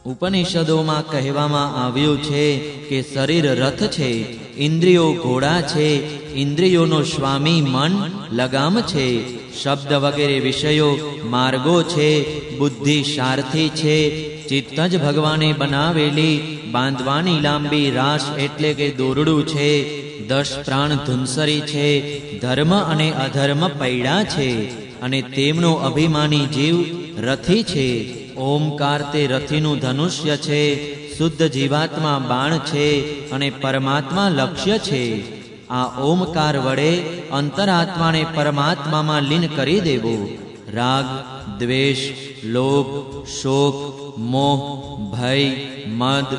ઉપનિષદોમાં કહેવામાં આવ્યું છે કે શરીર રથ છે, ઇન્દ્રિયો ઘોડા છે, ઇન્દ્રિયોનો સ્વામી મન લગામ છે, શબ્દ વગેરે વિષયો માર્ગો છે, બુદ્ધિ સારથી છે, ચિત્ત જ ભગવાને બનાવેલી બાંધવાની લાંબી રાસ એટલે કે દોરડું છે, 10 પ્રાણ ધુંસરી છે, ધર્મ અને અધર્મ પૈડા છે, અને તેમનો અભિમાની જીવ રથી છે. ઓમકાર તે રથીનું ધનુષ્ય છે, શુદ્ધ જીવાત્મા બાણ છે, અને પરમાત્મા લક્ષ્ય છે. આ ઓમકાર વડે અંતરાત્માને પરમાત્મામાં લીન કરી દેવો. રાગ, દ્વેષ, લોભ, શોક, મોહ, ભય, મદ,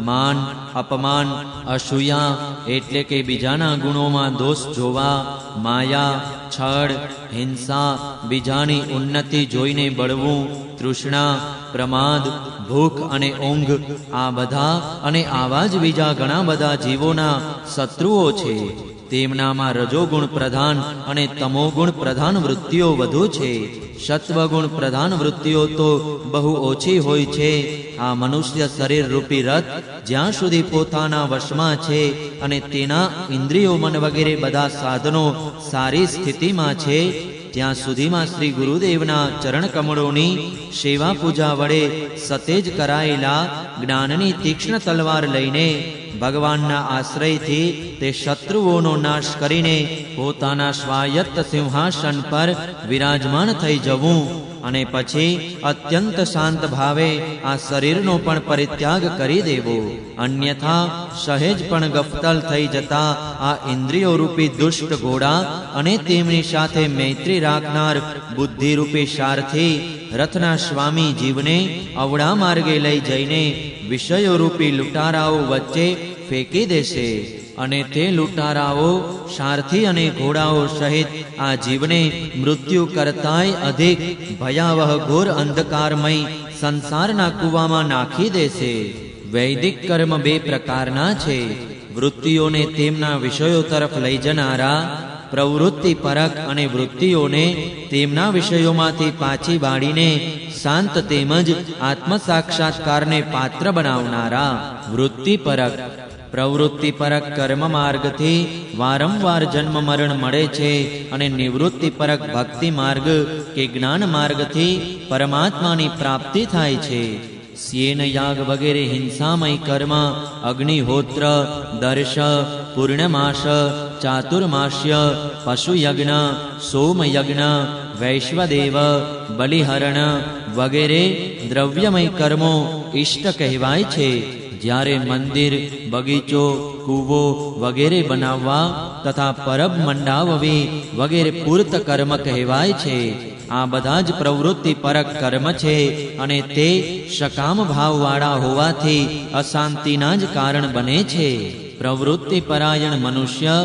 માન, અપમાન, અસૂયા એટલે કે બીજાના ગુણોમાં દોષ જોવા, માયા, છળ, હિંસા, બીજાની ઉન્નતિ જોઈને બળવું, તૃષ્ણા, પ્રમાદ, ભૂખ અને ઊંઘ, આ બધા અને આવા જ બીજા ઘણા બધા જીવોના શત્રુઓ છે. તેમનામાં રજોગુણ પ્રધાન અને તમોગુણ પ્રધાન વૃત્તિઓ વધુ છે. સત્વગુણ પ્રધાન વૃત્તિઓ તો બહુ ઓછી હોય છે. આ મનુષ્ય શરીર રૂપી રથ જ્યાં સુધી પોતાના વશમાં છે અને તેના ઇન્દ્રિયો મન વગેરે બધા સાધનો સારી સ્થિતિમાં છે, ત્યાં સુધીમાં શ્રી ગુરુદેવના ચરણ કમળોની સેવા પૂજા વડે સતેજ કરાયેલા જ્ઞાનની તીક્ષ્ણ તલવાર લઈને ભગવાનના આશ્રયથી તે શત્રુઓનો નાશ કરીને પોતાના સ્વાયત્ત સિંહાસન પર વિરાજમાન થઈ જવું, અને પછી અત્યંત શાંત ભાવે આ શરીરનો પણ પરિત્યાગ કરી દેવો. અન્યથા સહેજ પણ ગફતલ થઈ જતા આ ઇન્દ્રિયો રૂપી દુષ્ટ ઘોડા અને તેમની સાથે મૈત્રી રાખનાર બુદ્ધિરૂપી સારથી રથના સ્વામી જીવને અવળા માર્ગે લઈ જઈને વિષયો રૂપી લૂંટારાઓ વચ્ચે ફેંકી દેશે, અને તે લૂંટારાઓ સારથી અને ઘોડાઓ સહિત આ જીવને મૃત્યુ કરતાંય અધિક ભયાવહ ઘોર અંધકારમય સંસારના કૂવામાં નાખી દેશે. વૈદિક કર્મ 2 પ્રકારના છે. વૃત્તિઓને તેમના વિષયો તરફ લઈ જનારા પ્રવૃત્તિ પરક, અને વૃત્તિઓને તેમના વિષયોમાંથી પાછી વાળીને શાંત તેમજ આત્મ સાક્ષાત્કારને પાત્ર બનાવનારા વૃત્તિ પરક. પ્રવૃત્તિ પરક કર્મ માર્ગથી વારંવાર જન્મ મરણ મળે છે, અને નિવૃત્તિ પરક ભક્તિ માર્ગ કે જ્ઞાન માર્ગથી પરમાત્માની પ્રાપ્તિ થાય છે. સ્યેન યાગ વગેરે હિંસામય કર્મ, અગ્નિહોત્ર, દર્શ, પૂર્ણમાસ, ચાતુર્માસ્ય, પશુયજ્ઞ, સોમયજ્ઞ, વૈશ્વદેવ, બલિહરણ વગેરે દ્રવ્યમય કર્મો ઇષ્ટ કહેવાય છે. જ્યારે મંદિર, બગીચો, કૂવો વગેરે બનાવવા તથા પરબ મંડાવવી વગેરે પૂર્ત કર્મ કહેવાય છે. આ બધા જ પ્રવૃત્તિ પરક કર્મ છે, અને તે સકામ ભાવવાળા હોવાથી અશાંતિના જ કારણ બને છે. પ્રવૃત્તિ પરાયણ મનુષ્ય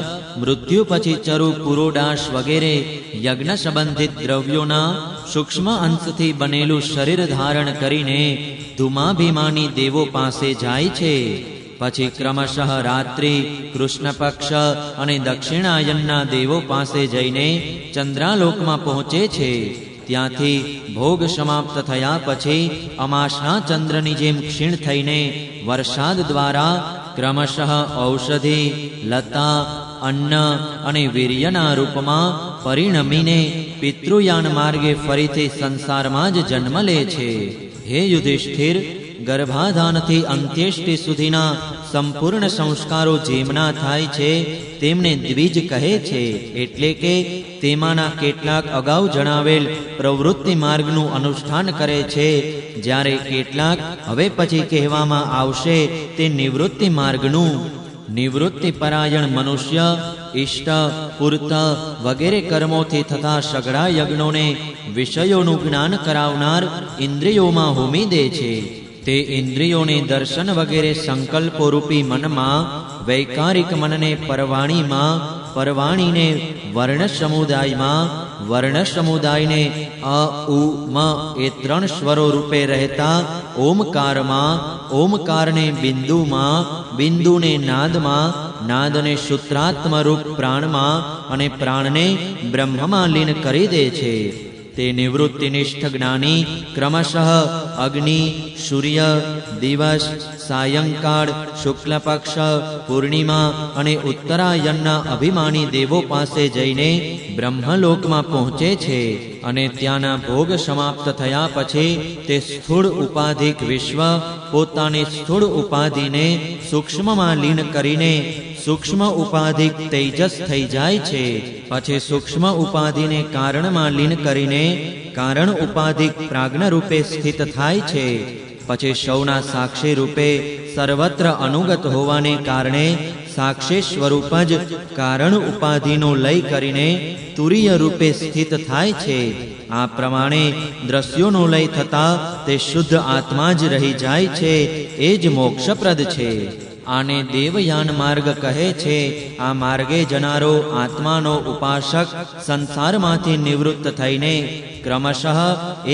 મૃત્યુ પછી ચરુ, પુરોડાશ વગેરે યજ્ઞ સંબંધિત દ્રવ્યોના સૂક્ષ્મ અંશથી બનેલું શરીર ધારણ કરીને ધુમાભિમાની દેવો પાસે જાય છે. પછી ક્રમશઃ રાત્રિ, કૃષ્ણ પક્ષ અને દક્ષિણાયનના દેવો પાસે જઈને ચંદ્રાલોકમાં પહોંચે છે. ત્યાંથી ભોગ સમાપ્ત થયા પછી અમાસના ચંદ્રની જેમ ક્ષીણ થઈને વરસાદ દ્વારા ક્રમશઃ ઔષધિ, લતા, અન્ન અને વીર્યના રૂપમાં પરિણમીને પિતૃયાન માર્ગે ફરીથી સંસારમાં જ જન્મ લે છે. હે યુધિષ્ઠિર, ગર્ભાધાનથી અંત્યેષ્ટિ સુધીના સંપૂર્ણ સંસ્કારો જેમના થાય છે તેમને દ્વિજ કહે છે. એટલે કે તેમાંના કેટલાક અગાઉ જણાવેલ પ્રવૃત્તિ માર્ગનું અનુષ્ઠાન કરે છે, જ્યારે કેટલાક હવે પછી કહેવામાં આવશે તે નિવૃત્તિ માર્ગનું. નિવૃત્તિ પરાયણ મનુષ્ય ઇષ્ટ, પૂર્ત વગેરે કર્મોથી થતા સઘળા યજ્ઞોને વિષયોનું જ્ઞાન કરાવનાર ઇન્દ્રિયોમાં હોમી દે છે. તે ઇન્દ્રિયોને દર્શન વગેરે સંકલ્પો રૂપી મનમાં, વૈકારિક મનને પરવાણીમાં, પરવાણીને વર્ણ સમુદાયમાં, વર્ણ સમુદાયને અ, ઉ, મ એ 3 સ્વરો રૂપે રહેતા ઓમકારમાં, ઓમકારને બિંદુમાં, બિંદુને નાદમાં, નાદને સૂત્રાત્મ રૂપ પ્રાણમાં, અને પ્રાણને બ્રહ્મમાં લીન કરી દે છે. તે નિવૃત્તિનિષ્ઠ જ્ઞાની ક્રમશઃ અગ્નિ, સૂર્ય, દિવસ, સાયંકાળ, શુક્લ પક્ષ, પૂર્ણિમા અને ઉત્તરાયણના અભિમાની દેવો પાસે જઈને બ્રહ્મલોકમાં પહોંચે છે અને ત્યાંના ભોગ સમાપ્ત થયા પછી તે સ્થૂળ ઉપાધિક વિશ્વ પોતાની સ્થૂળ ઉપાધિને સૂક્ષ્મમાં લીન કરીને સૂક્ષ્મ ઉપાધિક તેજસ થઈ જાય છે. પછી સૂક્ષ્મ ઉપાધિને કારણમાં લીન કરીને કારણ ઉપાધિક પ્રાજ્ઞ રૂપે સ્થિત થાય છે. પછી સૌના સાક્ષી રૂપે સર્વત્ર અનુગત હોવાને કારણે સાક્ષી સ્વરૂપ જ કારણ ઉપાધિનો લય કરીને તુરીય રૂપે સ્થિત થાય છે. આ પ્રમાણે દ્રશ્યોનો લય થતા તે શુદ્ધ આત્મા જ રહી જાય છે. એ જ મોક્ષપ્રદ છે. આને દેવયાન માર્ગ કહે છે. આ માર્ગે જનારો આત્માનો ઉપાસક સંસારમાંથી નિવૃત્ત થઈને ક્રમશઃ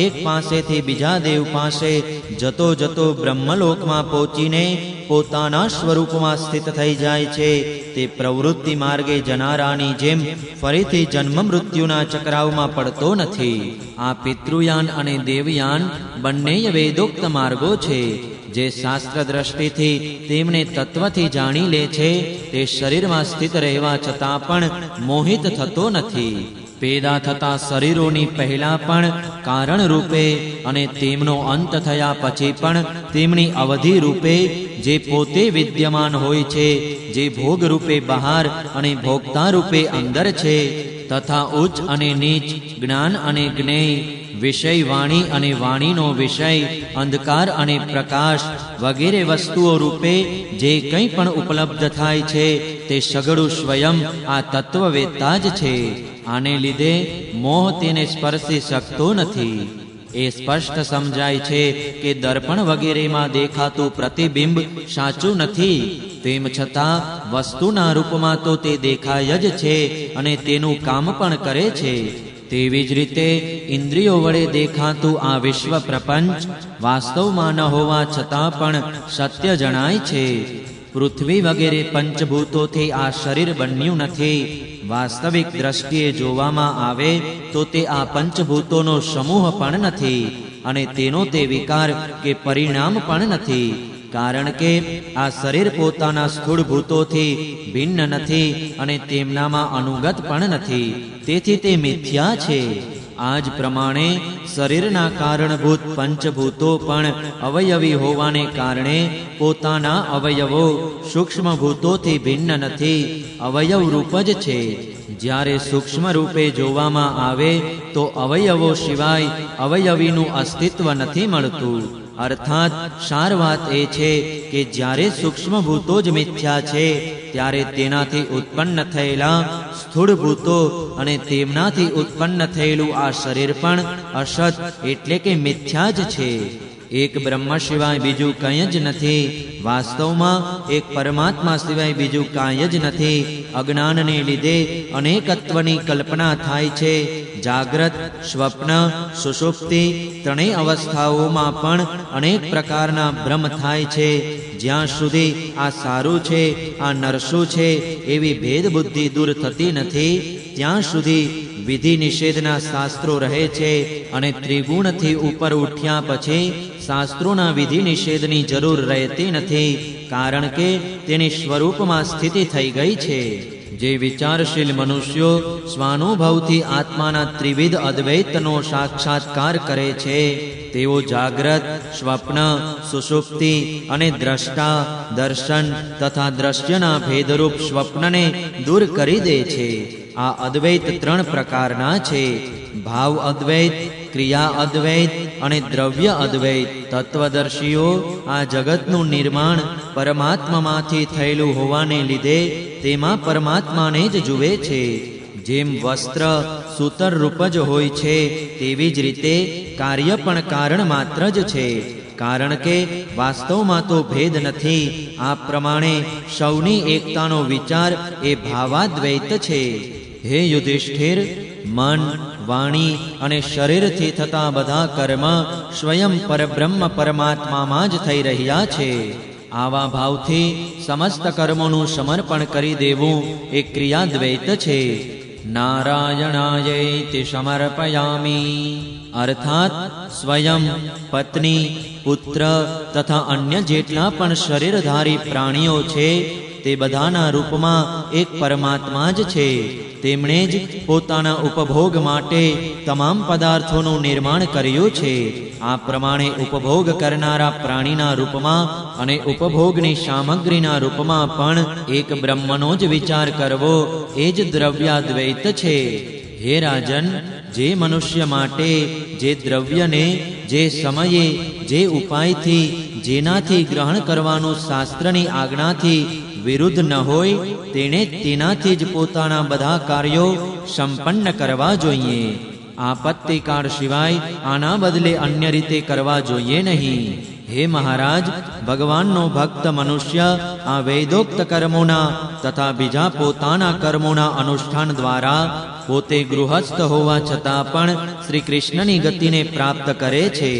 એક પાસેથી બીજા દેવ પાસે જતો જતો બ્રહ્મલોકમાં પહોંચીને પોતાના સ્વરૂપમાં સ્થિત થઈ જાય છે. તે પ્રવૃત્તિ માર્ગે જનારાની જેમ ફરીથી જન્મ મૃત્યુના ચક્રાવમાં પડતો નથી. આ પિતૃયાન અને દેવયાન બંનેય વેદોક્ત માર્ગો છે. જે શાસ્ત્ર દ્રષ્ટિથી તેમને તત્વથી જાણી લે છે તે શરીરમાં સ્થિત રહેવા છતાં પણ મોહિત થતો નથી. પેદા થતા શરીરોની પહેલા પણ કારણ રૂપે અને તેમનો અંત થયા પછી પણ તેમની અવધિ રૂપે જે પોતે વિદ્યમાન હોય છે, જે ભોગ રૂપે બહાર અને ભોગતા રૂપે અંદર છે, તથા ઉચ્ચ અને નીચ, જ્ઞાન અને જ્ઞેય, વિષય વાણી અને વાણીનો વિષય, અંધકાર અને પ્રકાશ વગેરે વસ્તુઓ રૂપે જે કંઈ પણ ઉપલબ્ધ થાય છે તે સઘળું સ્વયં આ તત્વવેત્તા જ છે. આને લીધે મોહ તેને સ્પર્શી શકતો નથી. એ સ્પષ્ટ સમજાય છે કે દર્પણ વગેરેમાં દેખાતું પ્રતિબિંબ સાચું નથી. તેમ છતાં વસ્તુના રૂપમાં તો તે દેખાય જ છે અને તેનું કામ પણ કરે છે. તેવી જ રીતે ઇન્દ્રિયો વડે દેખાતું આ વિશ્વ પ્રપંચ વાસ્તવમાં ન હોવા છતાં પણ સત્ય જણાય છે. પૃથ્વી વગેરે પંચભૂતોથી આ શરીર બન્યું નથી. વાસ્તવિક દ્રષ્ટિએ જોવામાં આવે તો તે આ પંચભૂતોનો સમૂહ પણ નથી અને તેનો તે વિકાર કે પરિણામ પણ નથી. કારણ કે આ શરીર પોતાના સ્થૂળ ભૂતોથી ભિન્ન નથી અને તેમનામાં અનુગત પણ નથી. તેથી તે મિથ્યા છે. આ જ પ્રમાણે શરીરના કારણભૂત પંચભૂતો પણ અવયવી હોવાને કારણે પોતાના અવયવો સૂક્ષ્મ ભૂતોથી ભિન્ન નથી, અવયવ રૂપ જ છે. જ્યારે સૂક્ષ્મ રૂપે જોવામાં આવે તો અવયવો સિવાય અવયવીનું અસ્તિત્વ નથી મળતું. અર્થાત સાર વાત એ છે કે જ્યારે સૂક્ષ્મ ભૂતો જ મિથ્યા છે ત્યારે તેનાથી ઉત્પન્ન થયેલા સ્થૂળ ભૂતો અને તેમનાથી ઉત્પન્ન થયેલું આ શરીર પણ અસત એટલે કે મિથ્યા જ છે. એક બ્રહ્મ સિવાય બીજું કંઈ જ નથી. વાસ્તવમાં એક પરમાત્મા સિવાય બીજું કાંઈ જ નથી. અજ્ઞાનને લીધે અનેકત્વની કલ્પના થાય છે. જાગ્રત, સ્વપ્ન, સુષુપ્તિ ત્રણેય અવસ્થાઓમાં પણ અનેક પ્રકારના ભ્રમ થાય છે. જ્યાં સુધી આ સારું છે, આ નરસું છે એવી ભેદ બુદ્ધિ દૂર થતી નથી ત્યાં સુધી વિધિ નિષેધના શાસ્ત્રો રહે છે અને ત્રિગુણથી ઉપર ઉઠ્યા પછી શાસ્ત્રોના વિધિ નિષેધની જરૂર રહેતી નથી. કારણ કે તેની સ્વરૂપમાં સ્થિતિ થઈ ગઈ છે. જે વિચારશીલ મનુષ્યો સ્વાનુભવથી આત્માના ત્રિવિધ અદ્વૈતનો સાક્ષાત્કાર કરે છે તેઓ જાગ્રત, સ્વપ્ન, સુષુપ્તિ અને દ્રષ્ટા, દર્શન તથા દ્રશ્યના ભેદરૂપ સ્વપ્નને દૂર કરી દે છે. આ અદ્વૈત ત્રણ પ્રકારના છે: ભાવ અદ્વૈત, ક્રિયા અદ્વૈત અને દ્રવ્ય અદ્વૈત. તત્વદર્શીઓ આ જગતનું નિર્માણ પરમાત્મામાંથી થયેલું હોવાને લીધે તેમાં પરમાત્માને જ જુએ છે. જેમ વસ્ત્ર સૂતર રૂપ જ હોય છે તેવી જ રીતે કાર્ય પણ કારણ માત્ર જ છે. કારણ કે વાસ્તવમાં તો ભેદ નથી. આ પ્રમાણે સૌની એકતાનો વિચાર એ ભાવાદ્વૈત છે. હે યુધિષ્ઠિર, મન, વાણી અને શરીરથી થતા બધા કર્મ સ્વયં પરબ્રહ્મ પરમાત્મામાં જ થઈ રહ્યા છે. આવા ભાવથી સમસ્ત કર્મોનું સમર્પણ કરી દેવું એ ક્રિયાદ્વૈત છે. નારાયણાયેતિ સમર્પયામી. અર્થાત સ્વયં, પત્ની, પુત્ર તથા અન્ય જેટલા પણ શરીરધારી પ્રાણીઓ છે તે બધાના રૂપમાં એક પરમાત્મા જ છે. તેમણે જ પોતાના ઉપભોગ માટે તમામ પદાર્થોનું નિર્માણ કર્યું છે. આ પ્રમાણે ઉપભોગ કરનારા પ્રાણીના રૂપમાં અને ઉપભોગની સામગ્રીના રૂપમાં પણ એક બ્રહ્મનો જ વિચાર કરવો એ જ દ્રવ્યાદ્વૈત છે. હે રાજન, જે મનુષ્ય માટે જે દ્રવ્યને જે સમયે જે ઉપાયથી જેનાથી ગ્રહણ કરવાનું શાસ્ત્રની આજ્ઞાથી વિરુદ્ધ ન હોય તેણે તેનાથી જ પોતાના બધા કાર્યો સંપન્ન કરવા જોઈએ. આપત્તિકાળ સિવાય આના બદલે અન્ય રીતે કરવા જોઈએ નહીં. હે મહારાજ, ભગવાનનો ભક્ત મનુષ્ય આ વેદોક્ત કર્મોના તથા બીજા પોતાના કર્મોના અનુષ્ઠાન દ્વારા પોતે ગૃહસ્થ હોવા છતાં પણ શ્રી કૃષ્ણની ગતિને પ્રાપ્ત કરે છે.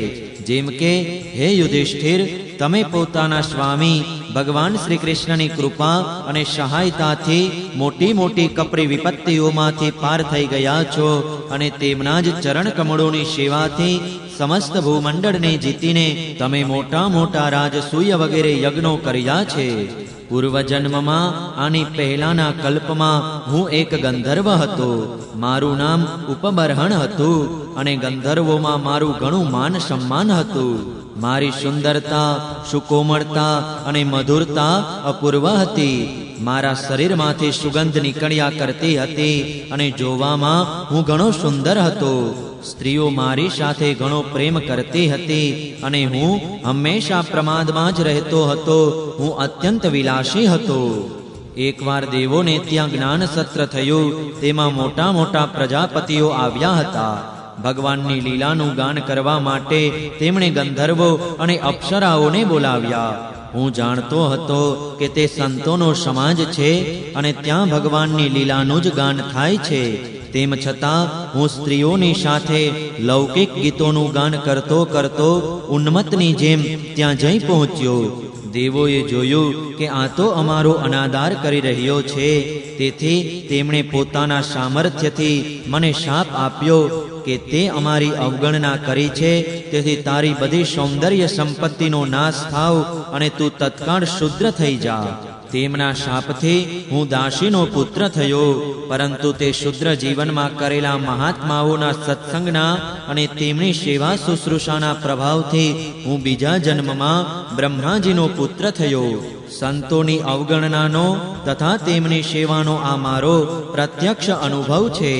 જેમ કે હે યુધિષ્ઠિર, તમે પોતાના સ્વામી ભગવાન શ્રી કૃષ્ણની કૃપા અને સહાયતાથી મોટી મોટી કપરી વિપત્તિઓમાંથી પાર થઈ ગયા છો અને તેમના જ ચરણ કમળોની સેવાથી સમસ્ત ભૂમંડળને જીતીને તમે મોટા મોટા રાજસૂય વગેરે યજ્ઞો કર્યા છે. પૂર્વજન્મમાં આની પહેલાના કલ્પમાં હું એક ગંધર્વ હતો. મારું નામ ઉપબર્હણ હતું અને ગંધર્વોમાં મારું ઘણું માન સન્માન હતું. મારી સુંદરતા, સુકોમળતા અને મધુરતા અપૂર્વ હતી. મારા શરીરમાંથી સુગંધ નીકળ્યા કરતી હતી અને જોવામાં હું ઘણો સુંદર હતો. સ્ત્રીઓ મારી સાથે ઘણો પ્રેમ કરતી હતી અને હું હંમેશા પ્રમાદમાં જ રહેતો હતો. હું અત્યંત વિલાસી હતો. એકવાર દેવોને ત્યાં જ્ઞાન સત્ર થયું. તેમાં મોટા મોટા પ્રજાપતિઓ આવ્યા હતા. ભગવાનની લીલાનું ગાન કરવા માટે તેમણે ગંધર્વો અને અપ્સરાઓને બોલાવ્યા. હું જાણતો હતો કે તે સંતોનો સમાજ છે અને ત્યાં ભગવાનની લીલાનું જ ગાન થાય છે. તેમ છતાં હું સ્ત્રીઓની સાથે લૌકિક ગીતોનું ગાન કરતો કરતો ઉન્મત્તની જેમ ત્યાં જઈ પહોંચ્યો. દેવોએ જોયું કે આ તો અમારો અનાદાર કરી રહ્યો છે. તેથી તેમણે પોતાના સામર્થ્યથી મને શાપ આપ્યો કે તે અમારી અવગણના કરી છે, તેથી તારી બધી સૌંદર્ય સંપત્તિનો નાશ થાવ અને તું તત્કાળ શુદ્ર થઈ જા. તેમના શાપથી હું દાસીનો પુત્ર થયો, પરંતુ તે શુદ્ર જીવનમાં કરેલા મહાત્માઓના સત્સંગના અને તેમની સેવા શુશ્રૂષાના પ્રભાવથી હું બીજા જન્મમાં બ્રહ્માજીનો પુત્ર થયો. સંતોની અવગણનાનો તથા તેમની સેવાનો આ મારો પ્રત્યક્ષ અનુભવ છે.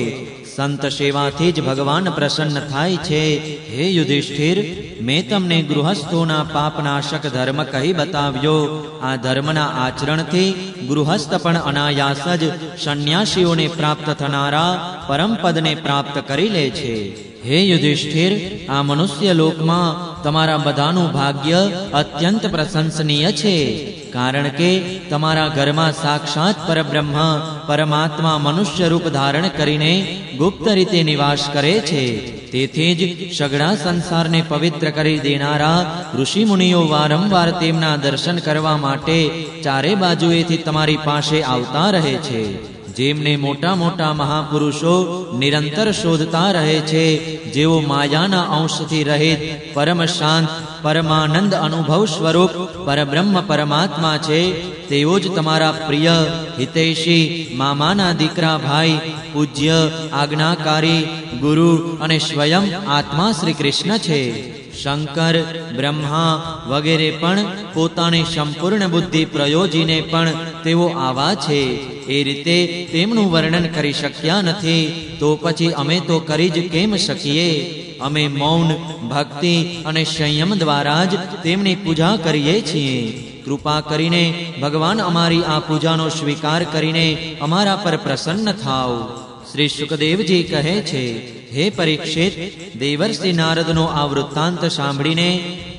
સંત સેવાથી જ ભગવાન પ્રસન્ન થાય છે. હે યુધિષ્ઠિર, મેં તમને ગૃહસ્થોના પાપનાશક ધર્મ કહી બતાવ્યો. આ ધર્મના આચરણથી ગૃહસ્થ પણ અનાયાસ જ સંન્યાસીઓને પ્રાપ્ત થનારા પરમપદને પ્રાપ્ત કરી લે છે. હે યુધિષ્ઠિર, આ મનુષ્ય લોકમાં તમારા બધાનું ભાગ્ય અત્યંત પ્રશંસનીય છે. કારણ કે તમારા ઘરમાં સાક્ષાત પરબ્રહ્મ પરમાત્મા મનુષ્ય રૂપ ધારણ કરીને ગુપ્ત રીતે નિવાસ કરે છે. તેથી જ સઘળા સંસારને પવિત્ર કરી દેનારા ઋષિ મુનિઓ વારંવાર તેમના દર્શન કરવા માટે ચારે બાજુએથી તમારી પાસે આવતા રહે છે. જેમને મોટા મોટા મહાપુરુષો નિરંતર શોધતા રહે છે, જેઓ માયાના અંશથી રહિત પરમ શાંત પરમાનંદ અનુભવ સ્વરૂપ પરબ્રહ્મ પરમાત્મા છે, તેઓ જ તમારા પ્રિય હિતૈષી મામાના દીકરા ભાઈ પૂજ્ય આજ્ઞાકારી ગુરુ અને સ્વયં આત્મા શ્રી કૃષ્ણ છે. શંકર, બ્રહ્મા વગેરે પણ પોતાની સંપૂર્ણ બુદ્ધિ પ્રયોજીને પણ તેઓ આવા છે. એ રીતે તેમનું વર્ણન કરી શક્યા નથી, તો પછી અમે તો કરી જ કેમ શકીએ? અમે મૌન, ભક્તિ અને સંયમ દ્વારા જ તેમની પૂજા કરીએ છીએ. કૃપા કરીને ભગવાન અમારી આ પૂજાનો સ્વીકાર કરીને અમારા પર પ્રસન્ન થાવ. શ્રી સુખદેવજી કહે છે, હે પરીક્ષિત, દેવર્ષિ નારદનો આ વૃત્તાંત સાંભળીને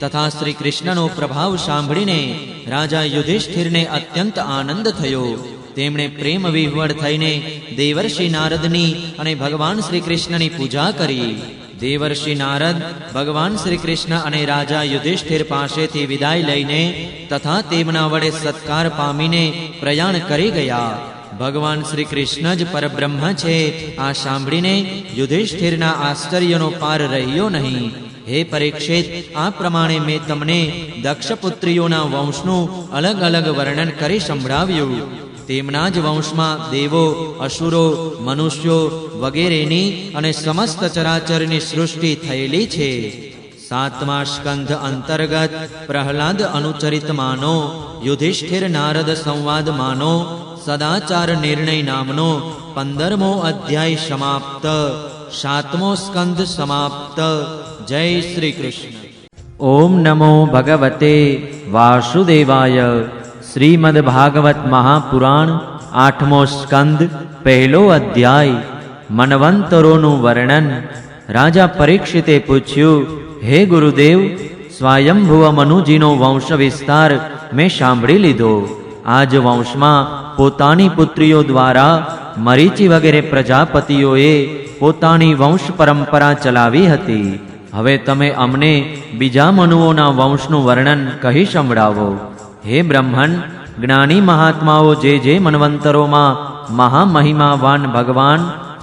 તથા શ્રી કૃષ્ણનો પ્રભાવ સાંભળીને રાજા યુધિષ્ઠિરને અત્યંત આનંદ થયો. તેમણે પ્રેમ વિહ્વળ થઈને દેવર્ષિ નારદની અને ભગવાન શ્રી કૃષ્ણની પૂજા કરી. દેવર્ષિ નારદ ભગવાન શ્રી કૃષ્ણ અને રાજા યુધિષ્ઠિર પાસેથી વિદાય લઈને તથા તેમના વડે સત્કાર પામીને પ્રયાણ કરી ગયા. ભગવાન શ્રી કૃષ્ણ જ પરબ્રહ્મ છે, આ સાંભળીને યુધિષ્ઠિરના આશ્ચર્યનો પાર રહ્યો નહીં. હે પરીક્ષિત, આ પ્રમાણે મેં તમને દક્ષપુત્રીઓના વંશનું અલગ અલગ વર્ણન કરી સંભળાવ્યું. તેમના જ વંશમાં દેવો, અસુરો, મનુષ્યો વગેરેની અને સમસ્ત ચરાચરની સૃષ્ટિ થયેલી છે. 7મા સ્કંધ અંતર્ગત પ્રહલાદ અનુચરિત માનો, યુધિષ્ઠિર નારદ સંવાદ માનો, સદાચાર નિર્ણય નામનો 15મો અધ્યાય સમાપ્ત. 7મો સ્કંધ સમાપ્ત. જય શ્રી કૃષ્ણ. ઓમ નમો ભગવતે વાસુદેવાય. શ્રીમદ ભાગવત મહાપુરાણ 8મો સ્કંદ પહેલો અધ્યાય. મન્વંતરોનું વર્ણન. રાજા પરીક્ષિતે પૂછ્યું, હે ગુરુદેવ, સ્વયંભુવ મનુજીનો વંશ વિસ્તાર મેં સાંભળી લીધો. આ જ વંશમાં પોતાની પુત્રીઓ દ્વારા મરીચી વગેરે પ્રજાપતિઓએ પોતાની વંશ પરંપરા ચલાવી હતી. હવે તમે અમને બીજા મનુઓના વંશનું વર્ણન કહી સંભળાવો. હે બ્રહ્મન, જ્ઞાની મહાત્માઓ જે મન્વંતરોમાં મહામહિમાવાન ભગવાન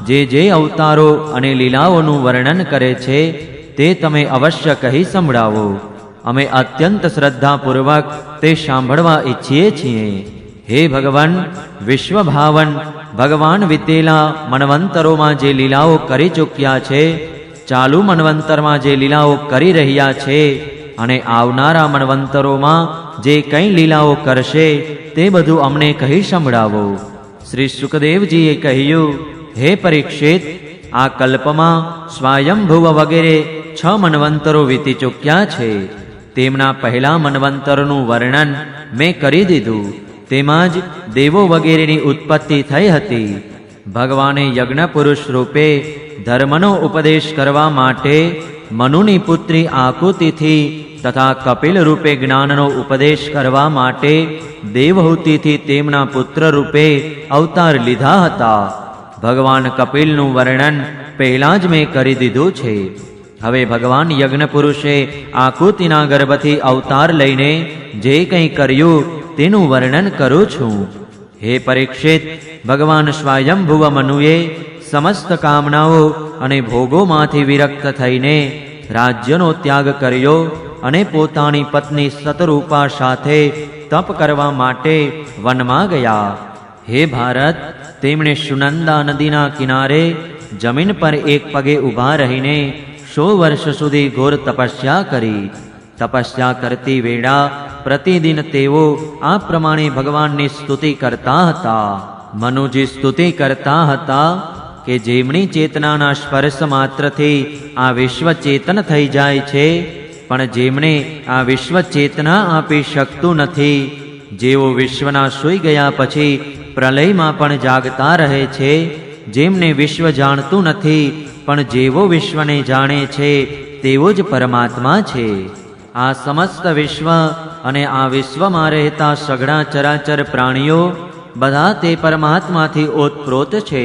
જે અવતારો અને લીલાઓનું વર્ણન કરે છે તે તમે અવશ્ય કહી સંભળાવો. અમે અત્યંત શ્રદ્ધાપૂર્વક તે સાંભળવા ઈચ્છીએ છીએ. હે ભગવાન વિશ્વભાવન, ભગવાન વિતેલા મન્વંતરોમાં જે લીલાઓ કરી ચૂક્યા છે, ચાલુ મન્વંતરમાં જે લીલાઓ કરી રહ્યા છે અને આવનારા મન્વંતરોમાં જે કંઈ લીલાઓ કરશે તે બધું અમને કહી સંભળાવો. શ્રી સુખદેવજીએ કહ્યું, હે પરીક્ષિત, આ કલ્પમાં સ્વયંભુવ વગેરે 6 મન્વંતરો વીતી ચૂક્યા છે. તેમના પહેલા મન્વંતરનું વર્ણન મેં કરી દીધું. તેમાં જ દેવો વગેરેની ઉત્પત્તિ થઈ હતી. ભગવાને યજ્ઞ પુરુષ રૂપે ધર્મનો ઉપદેશ કરવા માટે મનુની પુત્રી આકુતિથી તથા કપિલ રૂપે જ્ઞાનનો ઉપદેશ કરવા માટે દેવહૂતિથી તેમના પુત્ર રૂપે અવતાર લીધા હતા. ભગવાન કપિલનું વર્ણન પહેલાં જ મેં કરી દીધું છે. હવે ભગવાન યજ્ઞ પુરુષે આકુતિના ગર્ભથી અવતાર લઈને જે કંઈ કર્યું તેનું વર્ણન કરું છું. હે પરીક્ષિત, ભગવાન સ્વયંભુવ મનુએ સમસ્ત કામનાઓ અને ભોગોમાંથી વિરક્ત થઈને રાજ્યનો ત્યાગ કર્યો અને પોતાની પત્ની સતરૂપા સાથે તપ કરવા માટે વનમાં ગયા. હે ભારત, તેમણે સુનંદા નદીના કિનારે જમીન પર એક પગે ઊભા રહીને 100 વર્ષ સુધી ઘોર તપસ્યા કરી. તપસ્યા કરતી વેળા પ્રતિદિન તેઓ આ પ્રમાણે ભગવાનની સ્તુતિ કરતા હતા. મનુજી સ્તુતિ કરતા હતા કે જેમની ચેતનાના સ્પર્શ માત્રથી આ વિશ્વ ચેતન થઈ જાય છે, પણ જેમણે આ વિશ્વ ચેતના આપી શકતું નથી, જેઓ વિશ્વના સૂઈ ગયા પછી પ્રલયમાં પણ જાગતા રહે છે, જેમને વિશ્વ જાણતું નથી પણ જેવો વિશ્વને જાણે છે તેવો જ પરમાત્મા છે. આ સમસ્ત વિશ્વ અને આ વિશ્વમાં રહેતા સઘળા ચરાચર પ્રાણીઓ બધા તે પરમાત્માથી ઓતપ્રોત છે.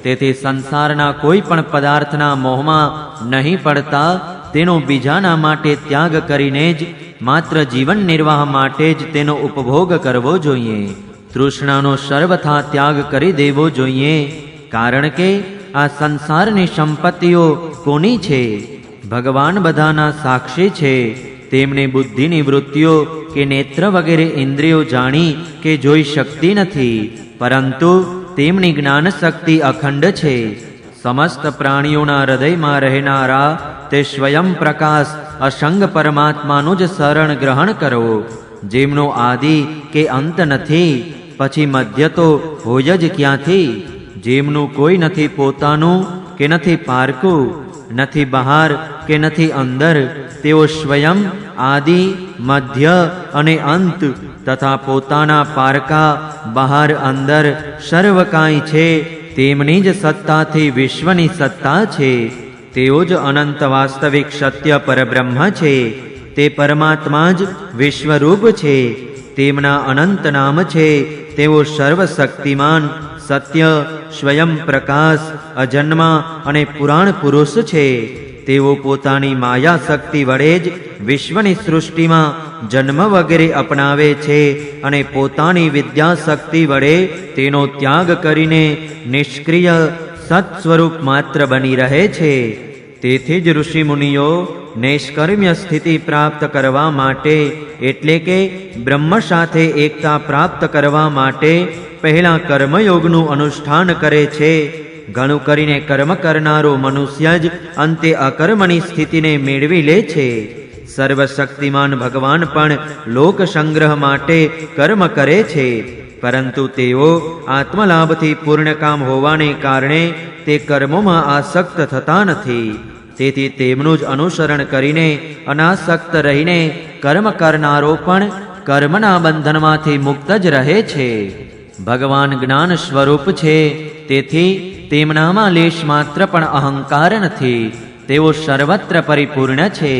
તેથી સંસારના કોઈ પણ પદાર્થના મોહમાં નહીં પડતા તેનો બીજાના માટે ત્યાગ કરીને જ માત્ર જીવન નિર્વાહ માટે જ તેનો ઉપભોગ કરવો જોઈએ. તૃષ્ણાનો સર્વથા ત્યાગ કરી દેવો જોઈએ, કારણ કે આ સંસારની સંપત્તિઓ કોની છે? ભગવાન બધાના સાક્ષી છે. તેમને બુદ્ધિની વૃત્તિઓ કે નેત્ર વગેરે ઇન્દ્રિયો જાણી કે જોઈ શકતી નથી, પરંતુ તેમની જ્ઞાન શક્તિ અખંડ છે. સમસ્ત પ્રાણીઓના હૃદયમાં રહેનારા તે સ્વયં પ્રકાશ અસંગ પરમાત્માનું જ શરણ ગ્રહણ કરો, જેમનો આદિ કે અંત નથી, પછી મધ્ય તો હોય જ ક્યાંથી? જેમનું કોઈ નથી પોતાનું કે નથી પારકું, નથી બહાર કે નથી અંદર, તેઓ સ્વયં આદિ, મધ્ય અને અંત તથા પોતાના પારકા બહાર અંદર સર્વ કાંઈ છે, તેમની જ સત્તાથી વિશ્વની સત્તા છે. તેઓ જ અનંત વાસ્તવિક સત્ય પરબ્રહ્મ છે. તે પરમાત્મા જ વિશ્વરૂપ છે. તેમના અનંત નામ છે. તેઓ સર્વશક્તિમાન, સત્ય, સ્વયં પ્રકાશ, અજન્મા અને પુરાણ પુરુષ છે. તેઓ પોતાની માયા શક્તિ વડે જ વિશ્વની સૃષ્ટિમાં જન્મ વગેરે અપનાવે છે અને પોતાની વિદ્યાશક્તિ વડે તેનો ત્યાગ કરીને નિષ્ક્રિય સત સ્વરૂપ માત્ર બની રહે છે. તેથી જ ઋષિમુનિઓ નૈષ્કર્મ્ય સ્થિતિ પ્રાપ્ત કરવા માટે એટલે કે બ્રહ્મ સાથે એકતા પ્રાપ્ત કરવા માટે પહેલા કર્મયોગનું અનુષ્ઠાન કરે છે. ઘણું કરીને કર્મ કરનારો મનુષ્ય જ અંતે અકર્મની સ્થિતિને મેળવી લે છે. સર્વશક્તિમાન ભગવાન પણ લોક સંગ્રહ માટે કર્મ કરે છે, પરંતુ તેઓ આત્મલાભથી પૂર્ણકામ હોવાને કારણે તે કર્મોમાં આસક્ત થતા નથી. તેથી તેમનું જ અનુસરણ કરીને અનાસક્ત રહીને કર્મ કરનારો પણ કર્મના બંધનમાંથી મુક્ત જ રહે છે. ભગવાન જ્ઞાન સ્વરૂપ છે, તેથી તેમનામાં લેશ માત્ર પણ અહંકાર નથી. તેઓ સર્વત્ર પરિપૂર્ણ છે,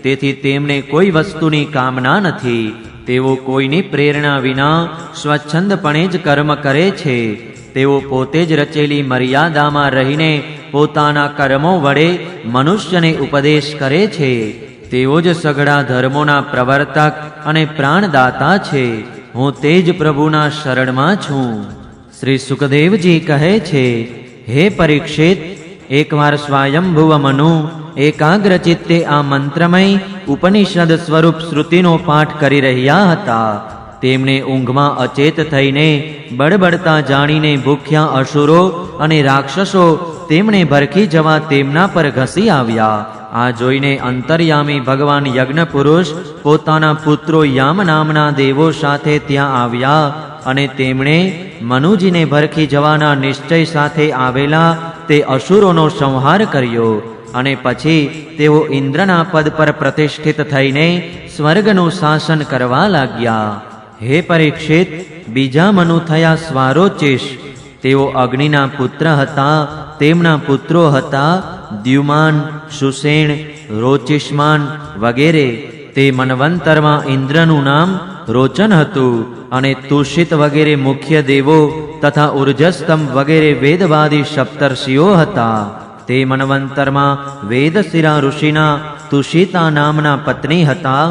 તેથી તેમને કોઈ વસ્તુની કામના નથી. તેઓ કોઈની પ્રેરણા વિના સ્વચ્છંદપણે જ કર્મ કરે છે. તેઓ પોતે જ રચેલી મર્યાદામાં રહીને પોતાના કર્મો વડે મનુષ્યને ઉપદેશ કરે છે. તેઓ જ સઘળા ધર્મોના પ્રવર્તક અને પ્રાણદાતા છે. હું તે જ પ્રભુના શરણમાં છું. શ્રી સુખદેવજી કહે છે, હે પરીક્ષિત, એકવાર સ્વયંભુવ મનુ એકાગ્ર ચિત્તે આ મંત્રમય ઉપનિષદ સ્વરૂપ શ્રુતિનો પાઠ કરી રહ્યા હતા. તેમણે ઊંઘમાં અચેત થઈને બડબડતા જાણીને ભૂખ્યા અસુરો અને રાક્ષસો તેમણે ભરખી જવા તેમના પર ઘસી આવ્યા. આ જોઈને અંતર્યામી ભગવાન યજ્ઞ પુરુષ પોતાના પુત્રો યામ નામના દેવો સાથે ત્યાં આવ્યા અને તેમણે મનુજીને ભરખી જવાના નિશ્ચય સાથે આવેલા તે અસુરોનો સંહાર કર્યો અને પછી તેઓ ઇન્દ્રના પદ પર પ્રતિષ્ઠિત થઈને સ્વર્ગનું શાસન કરવા લાગ્યા. હે પરીક્ષિત, બીજા મનુ થયા સ્વારોચિષ. તેઓ અગ્નિના પુત્ર હતા. તેમના પુત્રો હતા દ્યુમાન, સુષેણ, રોચિષ્માન વગેરે. તે મન્વંતરમાં ઇન્દ્રનું નામ રોચન હતું અને તુષિત વગેરે મુખ્ય દેવો તથા ઉર્જસ્તંભ વગેરે વેદવાદી સપ્તર્ષિઓ હતા. તે મન્વંતરમાં વેદશિરા ઋષિના તુષિતા નામના પત્ની હતા.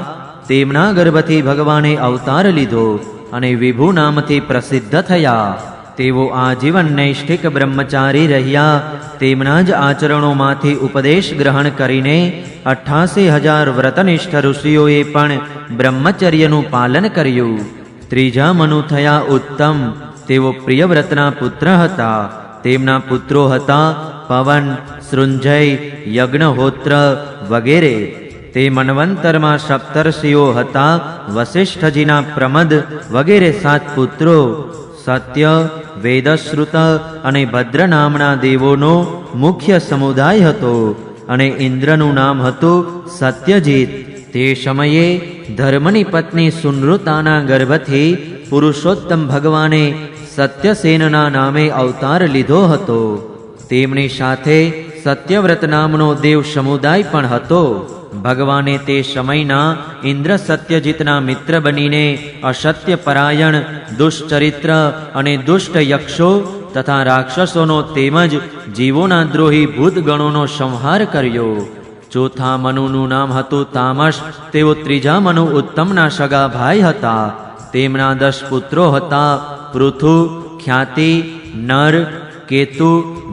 તેમના ગર્ભથી ભગવાને અવતાર લીધો અને વિભુ નામથી પ્રસિદ્ધ થયા. તેઓ આજીવન નૈષ્ઠિક બ્રહ્મચારી રહ્યા. તેમના જ આચરણોમાંથી ઉપદેશ ગ્રહણ કરીને 88,000 વ્રતનિષ્ઠ ઋષિઓએ પણ બ્રહ્મચર્યનું પાલન કર્યું. ત્રીજા મનુ થયા ઉત્તમ. તેઓ પ્રિયવ્રતના પુત્ર હતા. તેમના પુત્રો હતા પવન, સૃંજય, યજ્ઞહોત્ર વગેરે. તે મન્વંતરમાં સપ્તર્ષિઓ હતા. વસિષ્ઠજીના પ્રમદ વગેરે 7 પુત્રો. સત્ય, વેદશ્રુત અને ભદ્ર નામના દેવોનો મુખ્ય સમુદાય હતો અને ઇન્દ્રનું નામ હતું સત્યજીત. તે સમયે ધર્મની પત્ની સુનૃતાના ગર્ભથી પુરુષોત્તમ ભગવાને સત્યસેનના નામે અવતાર લીધો હતો. તેમની સાથે સત્યવ્રત નામનો દેવ સમુદાય પણ હતો. ભગવાને તે સમયના ઇન્દ્ર સત્યજીતના મિત્ર બનીને અસત્ય પરાયણ, દુષ્ચરિત્ર અને દુષ્ટ યક્ષો તથા રાક્ષસોનો તેમજ જીવોના દ્રોહી ભૂતગણોનો સંહાર કર્યો. ચોથા મનુનું નામ હતું તામસ. તેઓ ત્રીજા મનુ ઉત્તમના સગા ભાઈ હતા. તેમના 10 પુત્રો હતા. પૃથુ, ખ્યાતિ, નર, કેતુ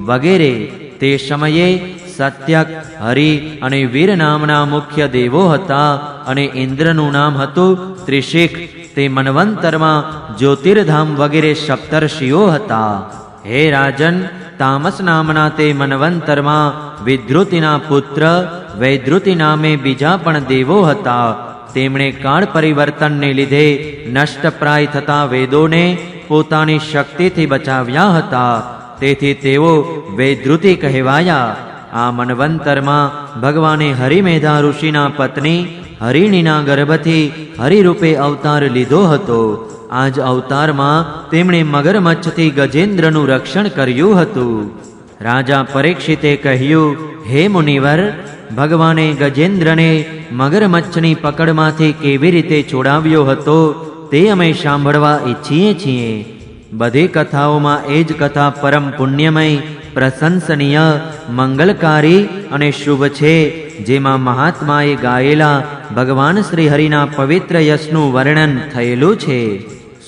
વગેરે. તે સમયે સત્યક, હરિ અને વીર નામના મુખ્ય દેવો હતા અને ઇન્દ્રનું નામ હતું ત્રિશિખ. તે મન્વંતરમાં જ્યોતિર્ધામ વગેરે સપ્તર્ષિઓ હતા. હે રાજન, તામસ નામના તે મન્વંતરમાં વિદ્રુતિના પુત્ર વૈદ્રુતિ નામે બીજા પણ દેવો હતા. તેમણે કાળ પરિવર્તનને લીધે નષ્ટપ્રાય થતા વેદોને પોતાની શક્તિથી બચાવ્યા હતા. તેથી તેઓ વૈદ્રુતિ કહેવાયા. આ મન્વંતરમાં ભગવાને હરિમેધા ઋષિના પત્ની હરિણીના ગર્ભથી હરિરૂપે અવતાર લીધો હતો. આ જ અવતારમાં તેમણે મગરમચ્છથી ગજેન્દ્રનું રક્ષણ કર્યું હતું. રાજા પરીક્ષિતે કહ્યું, હે મુનિવર, ભગવાને ગજેન્દ્રને મગરમચ્છની પકડમાંથી કેવી રીતે છોડાવ્યો હતો તે અમે સાંભળવા ઈચ્છીએ છીએ. બધી કથાઓમાં એ જ કથા પરમ પુણ્યમય, પ્રશંસનીય, મંગલકારી અને શુભ છે, જેમાં મહાત્માએ ગાયેલા ભગવાન શ્રી હરિના પવિત્ર યશનું વર્ણન થયેલું છે.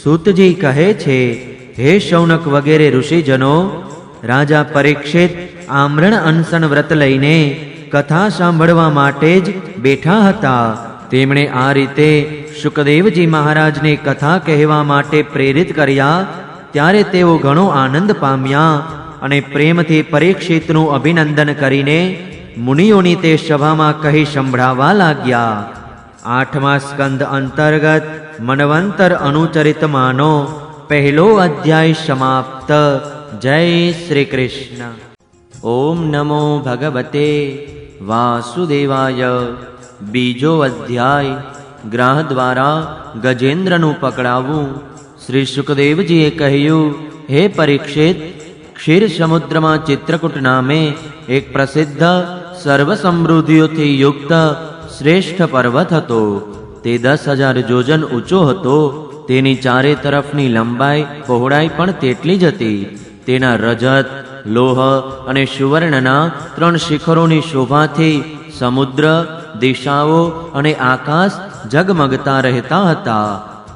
સૂતજી કહે છે, હે શૌનક વગેરે ઋષિજનો, રાજા પરીક્ષિત આમરણ અનશન વ્રત લઈને કથા સાંભળવા માટે જ બેઠા હતા. તેમણે આ રીતે શુકદેવજી મહારાજને કથા કહેવા માટે પ્રેરિત કર્યા. ત્યારે તેઓ ઘણો આનંદ પામ્યા અને પ્રેમથી પરીક્ષિતનું અભિનંદન કરીને મુનિઓની તે સભામાં કહી સંભળાવવા લાગ્યા. 8મા સ્કંદ અંતર્ગત મનવંતર અનુચરિતમાંનો પહેલો અધ્યાય સમાપ્ત. જય શ્રી કૃષ્ણ. ઓમ નમો ભગવતે વાસુદેવાય. બીજો અધ્યાય ગ્રાહ દ્વારા ગજેન્દ્રનું પકડાવવું. શ્રી શુકદેવજીએ કહ્યું, હે પરીક્ષિત, ક્ષીર સમુદ્રમાં ચિત્રકૂટ નામે એક પ્રસિદ્ધ સર્વ સમૃદ્ધિઓથી યુક્ત શ્રેષ્ઠ પર્વત હતો. તે 10,000 યોજન ઊંચો હતો. તેની ચારે તરફની લંબાઈ પહોળાઈ પણ તેટલી જ હતી. તેના રજત, લોહ અને સુવર્ણના 3 શિખરોની શોભાથી સમુદ્ર, દિશાઓ અને આકાશ જગમગતા રહેતા હતા.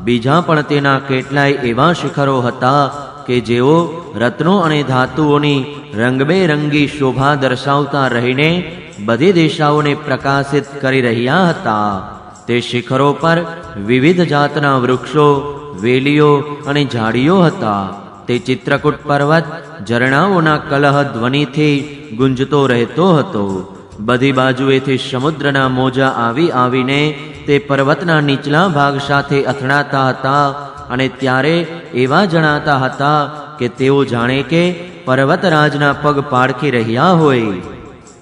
બીજા પણ તેના કેટલાય એવા શિખરો હતા કે જેઓ રત્નો અને ધાતુઓની રંગબેરંગી શોભા દર્શાવતા રહીને બધી દિશાઓને પ્રકાશિત કરી રહ્યા હતા. તે શિખરો પર વિવિધ જાતના વૃક્ષો, વેલીઓ અને ઝાડીઓ હતા. તે ચિત્રકૂટ પર્વત ઝરણાઓના કલહ ધ્વનિથી ગુંજતો રહેતો હતો. બધી બાજુએથી સમુદ્રના મોજા આવી આવીને તે પર્વતના નીચલા ભાગ સાથે અથડાતા હતા અને ત્યારે એવા જણાતા હતા કે તેઓ જાણે કે પર્વતરાજના પગ પાળખી રહ્યા હોય.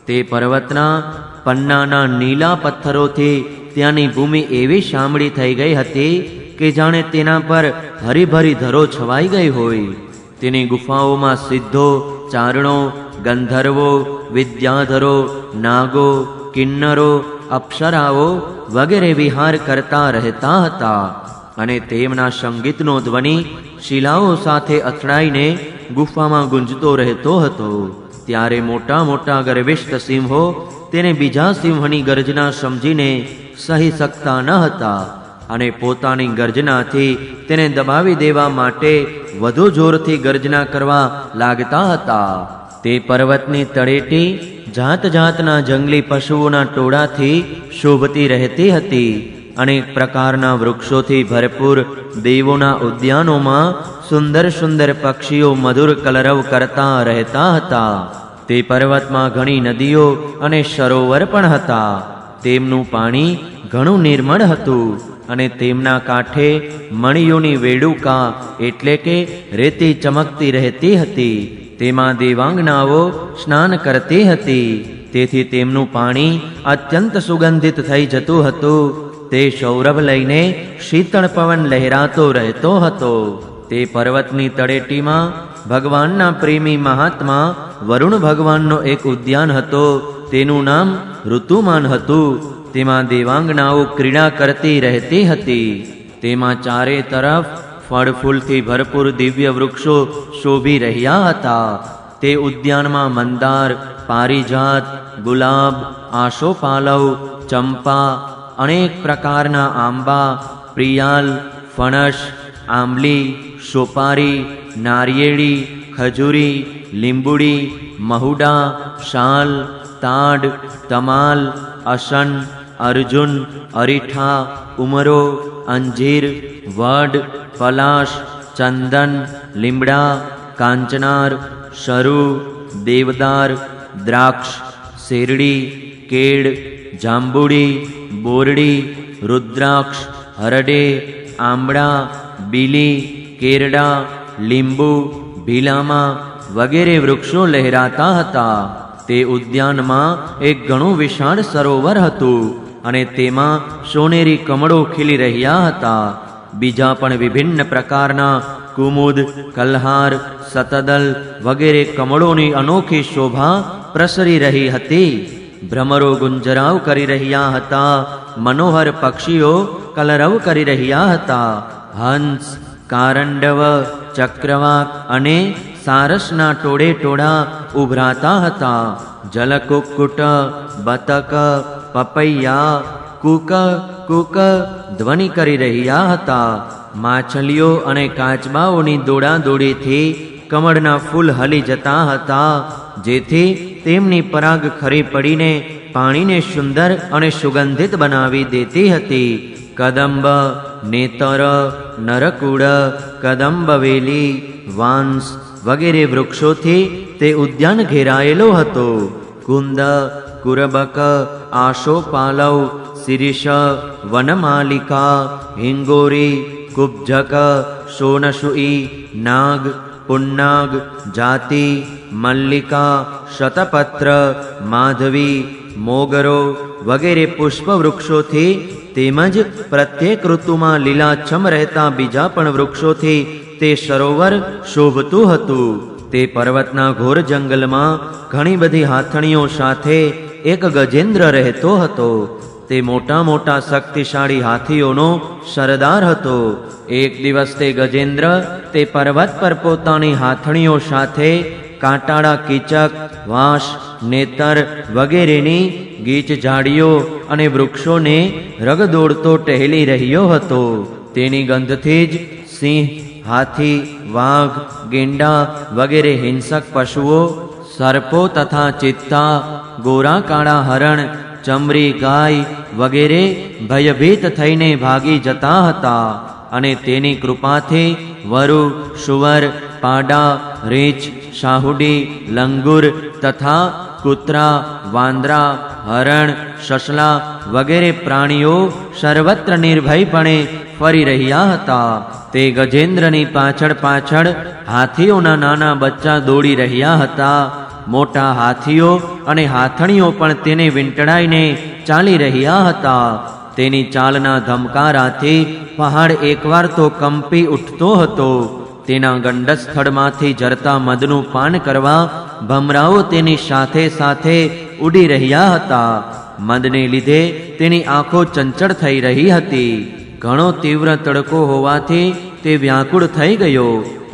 તે પર્વતના પન્નાના નીલા પથ્થરોથી ત્યાંની ભૂમિ એવી શામળી થઈ ગઈ હતી કે જાણે તેના પર હરીભરી ધરો છવાઈ ગઈ હોય. તેની ગુફાઓમાં સિદ્ધો, ચારણો, ગંધર્વો, વિદ્યાધરો, નાગો, કિન્નરો, અપ્સરાઓ વગેરે વિહાર કરતા રહેતા હતા અને તેમના સંગીતનો ધ્વનિ શિલાઓ સાથે અથડાઈને ગુફામાં ગુંજતો રહેતો હતો. ત્યારે મોટા મોટા ગર્વિષ્ઠ સિંહો તેને બીજા સિંહની ગર્જના સમજીને સહી શકતા ન હતા અને પોતાની ગર્જનાથી તેને દબાવી દેવા માટે વધુ જોરથી ગર્જના કરવા લાગતા હતા. તે પર્વતની તળેટી જાત જાતના જંગલી પશુઓના ટોળાથી શોભતી રહેતી હતી. અનેક પ્રકારના વૃક્ષોથી ભરપૂર દેવોના ઉદ્યાનોમાં સુંદર સુંદર પક્ષીઓ મધુર કલરવ કરતા રહેતા હતા. તે પર્વતમાં ઘણી નદીઓ અને સરોવર પણ હતા. તેમનું પાણી ઘણું નિર્મળ હતું અને તેમના કાંઠે મણિયોની વેડુકા એટલે કે રેતી ચમકતી રહેતી હતી. તેમાં દેવાંગનાઓ સ્નાન કરતી હતી. તેથી તેમનું પાણી અત્યંત સુગંધિત થઈ જતું હતું. તે સૌરભ લઈને શીતળ પવન લહેરાતો રહેતો હતો. તે પર્વતની તળેટીમાં ભગવાનના પ્રેમી મહાત્મા વરુણ ભગવાનનો એક ઉદ્યાન હતો. તેનું નામ ઋતુમાન હતું. તેમાં દેવાંગનાઓ ક્રીડા કરતી રહેતી હતી. તેમાં ચારે તરફ ફળ ફૂલથી ભરપૂર દિવ્ય વૃક્ષો શોભી રહ્યા હતા. તે ઉદ્યાનમાં મંદાર, પારિજાત, ગુલાબ, આશોપાલવ, ચંપા, અનેક પ્રકારના આંબા, પ્રિયાલ, ફણસ, આંબલી, સોપારી, નારિયેળી, ખજૂરી, લીંબુડી, મહુડા, શાલ, તાડ, તમાલ, અસન, અર્જુન, અરીઠા, ઉમરો, અંજીર, વડ, પલાશ, ચંદન, લીમડા, કાંચનાર, શરુ, દેવદાર, દ્રાક્ષ, શેરડી, કેળ, જાંબુડી, બોરડી, રુદ્રાક્ષ, હરડે, આંબળા, બીલી, કેરડા, લીંબુ, ભીલામા વગેરે વૃક્ષો લહેરાતા હતા. તે ઉદ્યાનમાં એક ઘણું વિશાળ સરોવર હતું અને તેમાં સોનેરી કમળો ખીલી રહ્યા હતા. બીજા પણ વિભિન્ન પ્રકારના કુમુદ, કલ્હાર, સતદલ વગેરે કમળોની અનોખી શોભા પ્રસરી રહી હતી. ભ્રમરો ગુંજરાવ કરી રહ્યા હતા. મનોહર પક્ષીઓ કલરવ કરી રહ્યા હતા. હંસ, કારંડવ, ચક્રવાક અને સારસના ટોળે ટોળા ઉભરાતા હતા. જલકુક્કુટ, બતક, પપૈયા, કૂક કૂક ધ્વનિ કરી રહ્યા હતા. માછલીઓ અને કાચબાઓની દોડાદોડીથી કમળના ફૂલ હલી જતા હતા, જેથી તેમની પરાગ ખરી પડીને પાણીને સુંદર અને સુગંધિત બનાવી દેતી હતી. કદંબ, નેતર, નરકુડ, કદંબવેલી, વાંસ વગેરે વૃક્ષોથી તે ઉદ્યાન ઘેરાયેલો હતો. કુંદ, કુરબક, આશોપાલવ, શિરીષ, વનમાલિકા, હિંગોરી, કુબ્જક, સોનસુઈ, નાગ, પુન્નાગ, જાતિ, મલ્લિકા, શતપત્ર, માધવી, મોગરો વગેરે પુષ્પ વૃક્ષોથી તેમજ પ્રત્યેક ઋતુમાં લીલાછમ રહેતા બીજા પણ વૃક્ષોથી તે સરોવર શોભતું હતું. તે પર્વતના ઘોર જંગલમાં ઘણી બધી હાથણીઓ સાથે એક ગજેન્દ્ર રહેતો હતો. તે મોટા મોટા શક્તિશાળી હાથીઓનો સરદાર હતો. એક દિવસ તે ગજેન્દ્ર તે પર્વત પર પોતાની હાથણીઓ સાથે કાંટાળા કીચક, વાંસ, નેતર વગેરેની ગીચ ઝાડીઓ અને વૃક્ષોને રગદોડતો ટહેલી રહ્યો હતો. તેની ગંધથી જ સિંહ, હાથી, વાઘ, ગેંડા વગેરે હિંસક પશુઓ, સર્પો તથા ચિત્તા, ગોરા કાળા હરણ, ચમરી ગાય વગેરે ભયભીત થઈને ભાગી જતા હતા. અને તેની કૃપાથી વરુ, શુવર, પાડા, રીંછ, શાહુડી, લંગુર તથા કૂતરા, વાંદરા, હરણ, સસલા વગેરે પ્રાણીઓ સર્વત્ર નિર્ભયપણે ફરી રહ્યા હતા. તે ગજેન્દ્રની પાછળ પાછળ હાથીઓના નાના બચ્ચા દોડી રહ્યા હતા. મોટા હાથીઓ અને હાથણીઓ પણ તેને વીંટળાઈને ચાલી રહ્યા હતા. તેની ચાલના ધમકારાથી પહાડ એકવાર તો કંપી ઉઠતો હતો. તેના ગંડસ્થળમાંથી ઝરતા મધનું પાન કરવા ભમરાઓ તેની સાથે સાથે ઉડી રહ્યા હતા. મદને લીધે તેની આંખો ચંચળ થઈ રહી હતી. ઘણો તીવ્ર તડકો હોવાથી તે વ્યાકુળ થઈ ગયો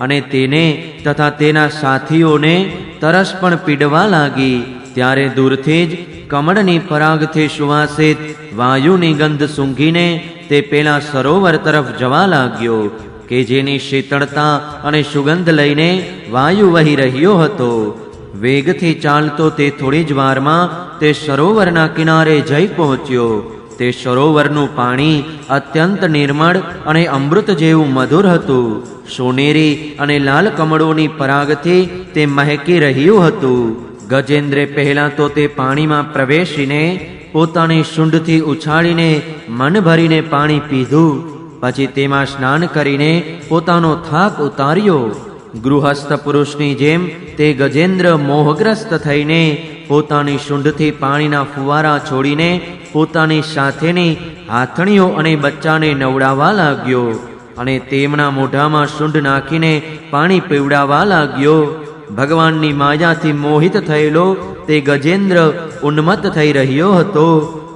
અને તેને તથા તેના સાથીઓને તરસ પણ પીડવા લાગી. ત્યારે દૂરથી જ કમળની પરાગથી સુવાસિત વાયુની ગંધ સૂંઘીને તે પેલા સરોવર તરફ જવા લાગ્યો કે જેની શીતળતા અને સુગંધ લઈને વાયુ વહી રહ્યો હતો. વેગથી ચાલતો તે થોડી જ વારમાં તે સરોવરના કિનારે જઈ પહોંચ્યો. તે સરોવરનું પાણી અત્યંત નિર્મળ અને અમૃત જેવું મધુર હતું. સોનેરી અને લાલ કમળોની પરાગથી તે મહેકી રહ્યું હતું. ગજેન્દ્રે પહેલા તો તે પાણીમાં પ્રવેશીને પોતાની સૂંઢથી ઉછાળીને મન ભરીને પાણી પીધું. પછી તેમાં સ્નાન કરીને પોતાનો થાક ઉતાર્યો. ગૃહસ્થ પુરુષની જેમ તે ગજેન્દ્ર મોહગ્રસ્ત થઈને પોતાની સૂંઢથી પાણીના ફુવારા છોડીને પોતાની સાથેની હાથણીઓ અને બચ્ચાને નવડાવવા લાગ્યો અને તેમના મોઢામાં સૂંઢ નાખીને પાણી પીવડાવવા લાગ્યો. ભગવાનની માયાથી મોહિત થયેલો તે ગજેન્દ્ર ઉન્મત્ત થઈ રહ્યો હતો.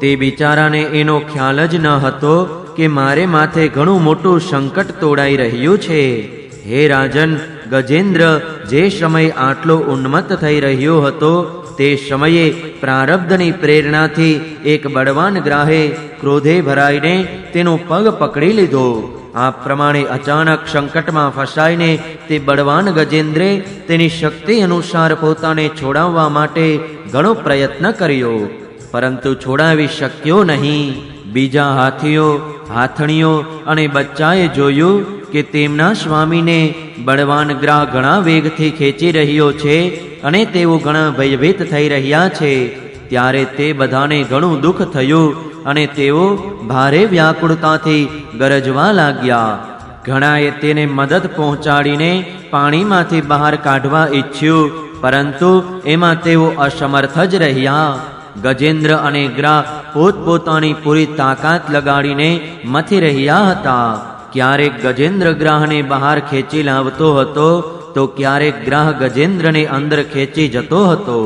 તે બિચારાને એનો ખ્યાલ જ ન હતો કે મારે માથે ઘણું મોટું સંકટ તોડાઈ રહ્યું છે. હે રાજન, ગજેન્દ્ર જે સમય આટલો ઉન્મત્ત થઈ રહ્યો હતો તે સમયે પ્રારબ્ધની પ્રેરણાથી એક બળવાન ગ્રાહે ક્રોધે ભરાઈને તેનો પગ પકડી લીધો. આ પ્રમાણે અચાનક સંકટમાં ફસાઈને તે બળવાન ગજેન્દ્રે તેની શક્તિ અનુસાર પોતાને છોડાવવા માટે ઘણો પ્રયત્ન કર્યો, પરંતુ છોડાવી શક્યો નહીં. બીજા હાથીઓ, હાથણીઓ અને બચ્ચાએ જોયું કે તેમના સ્વામીને બળવાન ગ્રાહ ઘણા વેગથી ખેંચી રહ્યો છે અને તેઓ ઘણા ભયભીત થઈ રહ્યા છે. ત્યારે તે બધાને ઘણું દુઃખ થયું અને તેઓ ભારે વ્યાકુળતાથી ગરજવા લાગ્યા. ઘણાએ તેને મદદ પહોંચાડીને પાણીમાંથી બહાર કાઢવા ઈચ્છ્યું, પરંતુ એમાં તેઓ અસમર્થ જ રહ્યા. ગજેન્દ્ર અને ગ્રાહ પોતપોતાની પૂરી તાકાત લગાડીને મથી રહ્યા હતા. ક્યારેક ગજેન્દ્ર ગ્રાહને બહાર ખેંચી લાવતો હતો તો ક્યારેક ગ્રાહ ગજેન્દ્રને અંદર ખેંચી જતો હતો.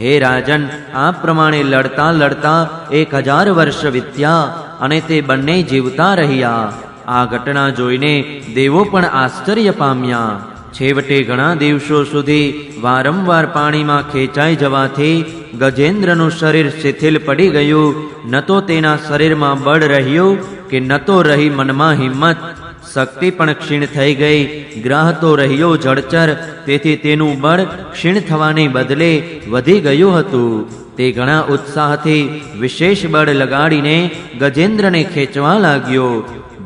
હે રાજન, આ પ્રમાણે લડતા લડતા 1000 વર્ષ વીત્યા અને તે બંને જીવતા રહ્યા. આ ઘટના જોઈને દેવો પણ આશ્ચર્ય પામ્યા. છેવટે ઘણા દિવસો સુધી વારંવાર પાણીમાં ખેંચાઈ જવાથી ગજેન્દ્રનું શરીર શિથિલ પડી ગયું. ન તો તેના શરીરમાં બળ રહ્યું કે ન તો રહી મનમાં હિંમત. શક્તિ પણ ક્ષીણ થઈ ગઈ. ગ્રહ તો રહ્યો જળચર, તેથી તેનું બળ ક્ષીણ થવાને બદલે વધી ગયું હતું. તે ઘણા ઉત્સાહથી વિશેષ બળ લગાડીને ગજેન્દ્રને ખેંચવા લાગ્યો.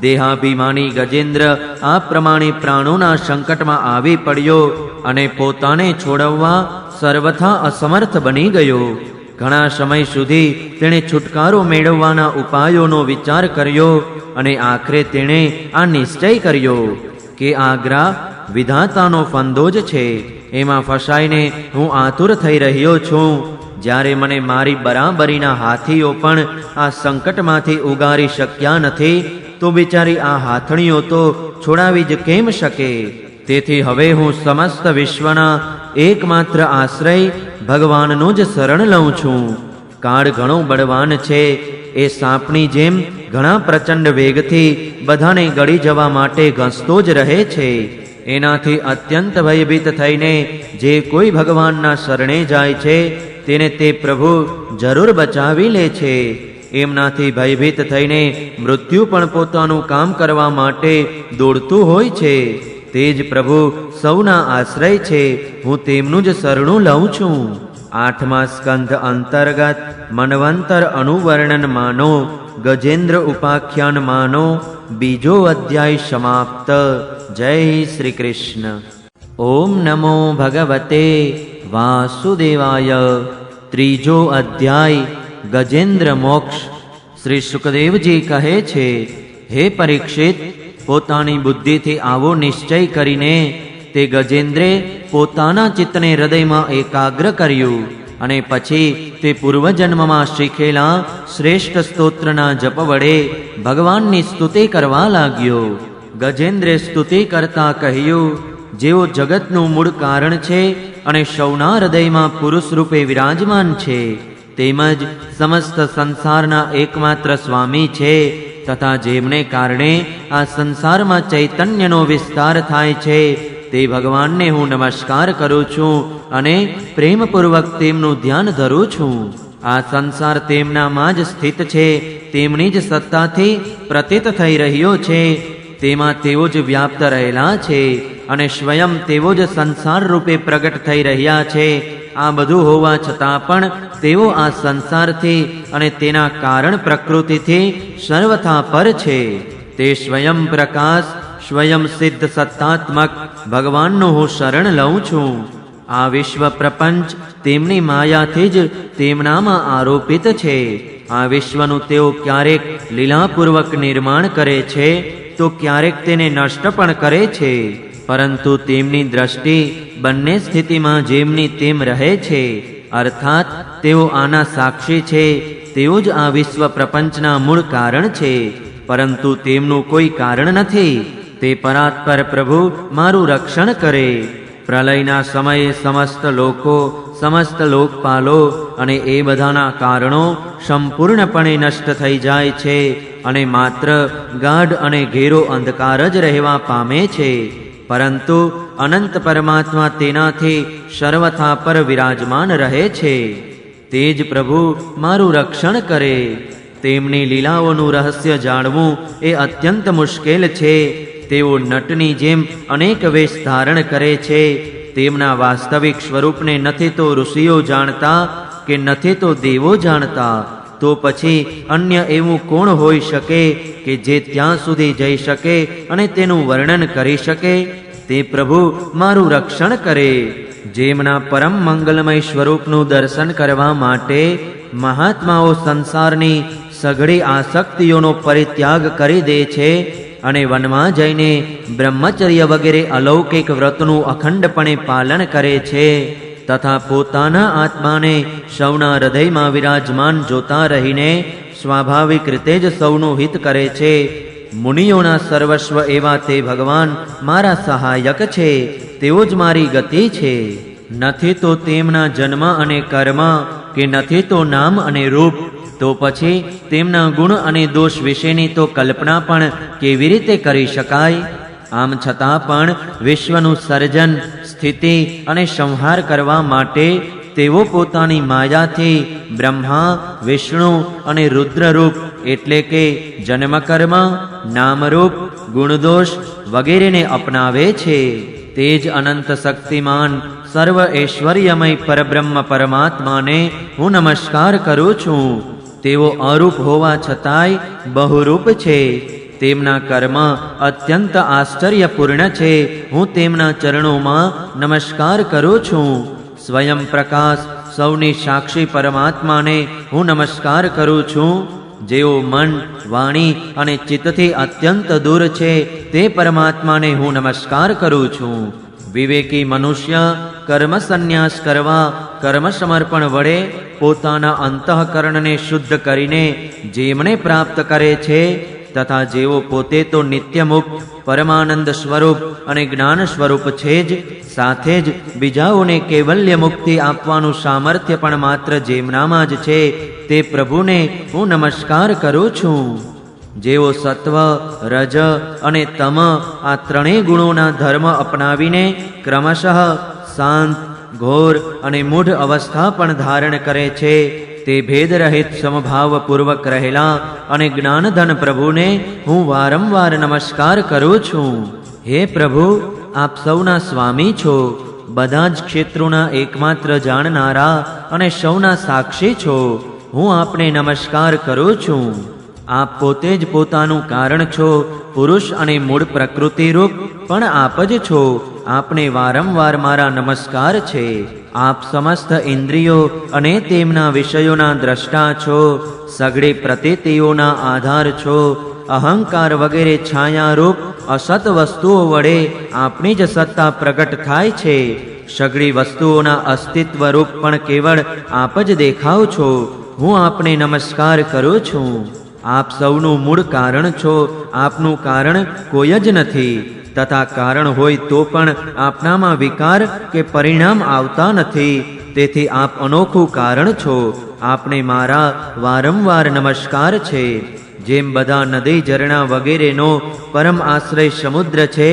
દેહાભિમાની ગજેન્દ્ર આ પ્રમાણે પ્રાણોના સંકટમાં આવી પડ્યો અને પોતાને છોડવવા સર્વથા અસમર્થ બની ગયો. ઘણા સમય સુધી તેણે છુટકારો મેળવવાના ઉપાયોનો વિચાર કર્યો અને આખરે તેણે આ નિશ્ચય કર્યો કે આ ગ્રહ વિધાતાનો ફંદો જ છે. એમાં ફસાઈને હું આતુર થઈ રહ્યો છું. જ્યારે મને મારી બરાબરીના હાથીઓ પણ આ સંકટમાંથી ઉગારી શક્યા નથી, તો બિચારી આ હાથણીઓ તો છોડાવી જ કેમ શકે? તેથી હવે હું સમસ્ત વિશ્વના એકમાત્ર આશ્રય ભગવાનનું જ શરણ લઉં છું. કાળ ઘણો બળવાન છે. એ સાપની જેમ ઘણા પ્રચંડ વેગથી બધાને ગળી જવા માટે ઘસતો જ રહે છે. એનાથી અત્યંત ભયભીત થઈને જે કોઈ ભગવાનના શરણે જાય છે તેને તે પ્રભુ જરૂર બચાવી લે છે. એમનાથી ભયભીત થઈને મૃત્યુ પણ પોતાનું કામ કરવા માટે દોડતું હોય છે. તે જ પ્રભુ સૌના આશ્રય છે. હું તેમનું જ શરણું લઉં છું. 8મા સ્કંધ અંતર્ગત મન્વંતર અનુવર્ણન માનો ગજેન્દ્ર ઉપાખ્યાન માનો 2જો અધ્યાય સમાપ્ત. જય શ્રી કૃષ્ણ. ઓમ નમો ભગવતે વાસુદેવાય. 3જો અધ્યાય ગજેન્દ્ર મોક્ષ. શ્રી સુખદેવજી કહે છે, હે પરીક્ષિત, પોતાની બુદ્ધિથી આવો નિશ્ચય કરીને તે ગજેન્દ્રે પોતાના ચિત્તને હૃદયમાં એકાગ્ર કર્યું અને પછી તે પૂર્વજન્મમાં શીખેલા શ્રેષ્ઠ સ્તોત્રના જપ વડે ભગવાનની સ્તુતિ કરવા લાગ્યો. ગજેન્દ્રે સ્તુતિ કરતા કહ્યું, જેઓ જગતનું મૂળ કારણ છે અને સૌના હૃદયમાં પુરુષ રૂપે વિરાજમાન છે, તેમજ સમસ્ત સંસારના એકમાત્ર સ્વામી છે, તથા જેમને કારણે આ સંસારમાં ચૈતન્યનો વિસ્તાર થાય છે, તે ભગવાનને હું નમસ્કાર કરું છું અને પ્રેમપૂર્વક તેમનું ધ્યાન ધરું છું. આ સંસાર તેમનામાં જ સ્થિત છે. તેમની જ સત્તાથી પ્રતીત થઈ રહ્યો છે. તેમાં તેઓ જ વ્યાપ્ત રહેલા છે અને સ્વયં તેઓ જ સંસાર રૂપે પ્રગટ થઈ રહ્યા છે. આ બધું હોવા છતાં પણ તેઓ આ સંસારથી અને તેના કારણ પ્રકૃતિથી સર્વથા પર છે. તે સ્વયં પ્રકાશ, સ્વયં સિદ્ધ સત્તાત્મક ભગવાનનું હું શરણ લઉં છું. આ વિશ્વ પ્રપંચ તેમની માયાથી જ તેમનામાં આરોપિત છે. આ વિશ્વનું તેઓ ક્યારેક લીલાપૂર્વક નિર્માણ કરે છે તો ક્યારેક તેને નષ્ટ પણ કરે છે, પરંતુ તેમની દ્રષ્ટિ બંને સ્થિતિમાં જેમની તેમ રહે છે. અર્થાત તેઓ આના સાક્ષી છે. તેઓ જ આ વિશ્વ પ્રપંચના મૂળ કારણ છે, પરંતુ તેમનું કોઈ કારણ નથી. તે પરાત્પર પ્રભુ મારું રક્ષણ કરે. પ્રલયના સમયે સમસ્ત લોકો, સમસ્ત લોકપાલો અને એ બધાના કારણો સંપૂર્ણપણે નષ્ટ થઈ જાય છે અને માત્ર ગાઢ અને ઘેરો અંધકાર જ રહેવા પામે છે. પરંતુ અનંત પરમાત્મા તેનાથી સર્વથા પર વિરાજમાન રહે છે. તે જ પ્રભુ મારું રક્ષણ કરે. તેમની લીલાઓનું રહસ્ય જાણવું એ અત્યંત મુશ્કેલ છે. તેઓ નટની જેમ અનેક વેશ ધારણ કરે છે. તેમના વાસ્તવિક સ્વરૂપને નથી તો ઋષિઓ જાણતા કે નથી તો દેવો જાણતા, તો પછી અન્ય એવું કોણ હોઈ શકે કે જે ત્યાં સુધી જઈ શકે અને તેનું વર્ણન કરી શકે? તે પ્રભુ મારું રક્ષણ કરે. જેમના પરમ મંગલમય સ્વરૂપનું દર્શન કરવા માટે મહાત્માઓ સંસારની સઘળી આસક્તિઓનો પરિત્યાગ કરી દે છે અને વનમાં જઈને બ્રહ્મચર્ય વગેરે અલૌકિક વ્રતનું અખંડપણે પાલન કરે છે, તથા પોતાના આત્માને સૌના હૃદયમાં વિરાજમાન જોતા રહીને સ્વાભાવિક રીતે જ સૌનું હિત કરે છે. મુનિઓના સર્વસ્વ એવા તે ભગવાન મારા સહાયક છે. તેઓ જ મારી ગતિ છે. નથી તો તેમના જન્મ અને કર્મ કે નથી તો નામ અને રૂપ, તો પછી તેમના ગુણ અને દોષ વિશેની તો કલ્પના પણ કેવી રીતે કરી શકાય? આમ છતાં પણ વિશ્વનું સર્જન, સ્થિતિ અને સંહાર કરવા માટે તેઓ પોતાની માયાથી બ્રહ્મા, વિષ્ણુ અને રુદ્રરૂપ એટલે કે જન્મકર્મ, નામરૂપ, ગુણદોષ વગેરેને અપનાવે છે. તે જ અનંત શક્તિમાન સર્વ ઐશ્વર્યમય પરબ્રહ્મ પરમાત્માને હું નમસ્કાર કરું છું. તેઓ અરૂપ હોવા છતાંય બહુરૂપ છે. તેમના કર્મ અત્યંત આશ્ચર્યપૂર્ણ છે. હું તેમના ચરણોમાં નમસ્કાર કરું છું. સ્વયં પ્રકાશ સૌની સાક્ષી પરમાત્માને હું નમસ્કાર કરું છું. જેઓ મન, વાણી અને ચિત્તથી અત્યંત દૂર છે તે પરમાત્માને હું નમસ્કાર કરું છું. વિવેકી મનુષ્ય કર્મ સંન્યાસ કરવા, કર્મ સમર્પણ વડે પોતાના અંતઃકરણને શુદ્ધ કરીને જેમને પ્રાપ્ત કરે છે તથા જેઓ પોતે તો નિત્યમુક્ત, પરમાનંદ સ્વરૂપ અને જ્ઞાન સ્વરૂપ છે જ, સાથે જ બીજાઓને કૈવલ્ય મુક્તિ આપવાનું સામર્થ્ય પણ માત્ર જેમનામાં જ છે તે પ્રભુને હું નમસ્કાર કરું છું. જેઓ સત્વ, રજ અને તમ આ ત્રણેય ગુણોના ધર્મ અપનાવીને ક્રમશઃ શાંત, ઘોર અને મૂઢ અવસ્થા પણ ધારણ કરે છે તે ભેદરહિત સમભાવપૂર્વક રહેલા અને જ્ઞાનધન પ્રભુને હું વારંવાર નમસ્કાર કરું છું. હે પ્રભુ, આપ સૌના સ્વામી છો, બધા જ ક્ષેત્રોના એકમાત્ર જાણનારા અને સૌના સાક્ષી છો. હું આપને નમસ્કાર કરું છું. આપ પોતે જ પોતાનું કારણ છો, પુરુષ અને મૂળ પ્રકૃતિરૂપ પણ આપ જ છો. આપને વારંવાર મારા નમસ્કાર છે. આપ સમસ્ત ઇન્દ્રિયો અને તેમના વિષયોના દ્રષ્ટા છો, સઘળી પ્રતીતિઓના આધાર છો. અહંકાર વગેરે છાયારૂપ અસત વસ્તુઓ વડે આપની જ સત્તા પ્રગટ થાય છે. સઘળી વસ્તુઓના અસ્તિત્વ રૂપ પણ કેવળ આપ જ દેખાવ છો. હું આપને નમસ્કાર કરું છું. આપ સૌનું મૂળ કારણ છો. આપનું કારણ કોઈ જ નથી, તથા કારણ હોય તો પણ આપનામાં વિકાર કે પરિણામ આવતા નથી. તેથી આપ અનોખું કારણ છો. આપને મારા વારંવાર નમસ્કાર છે. જેમ બધા નદી, ઝરણા વગેરેનો પરમ આશ્રય સમુદ્ર છે,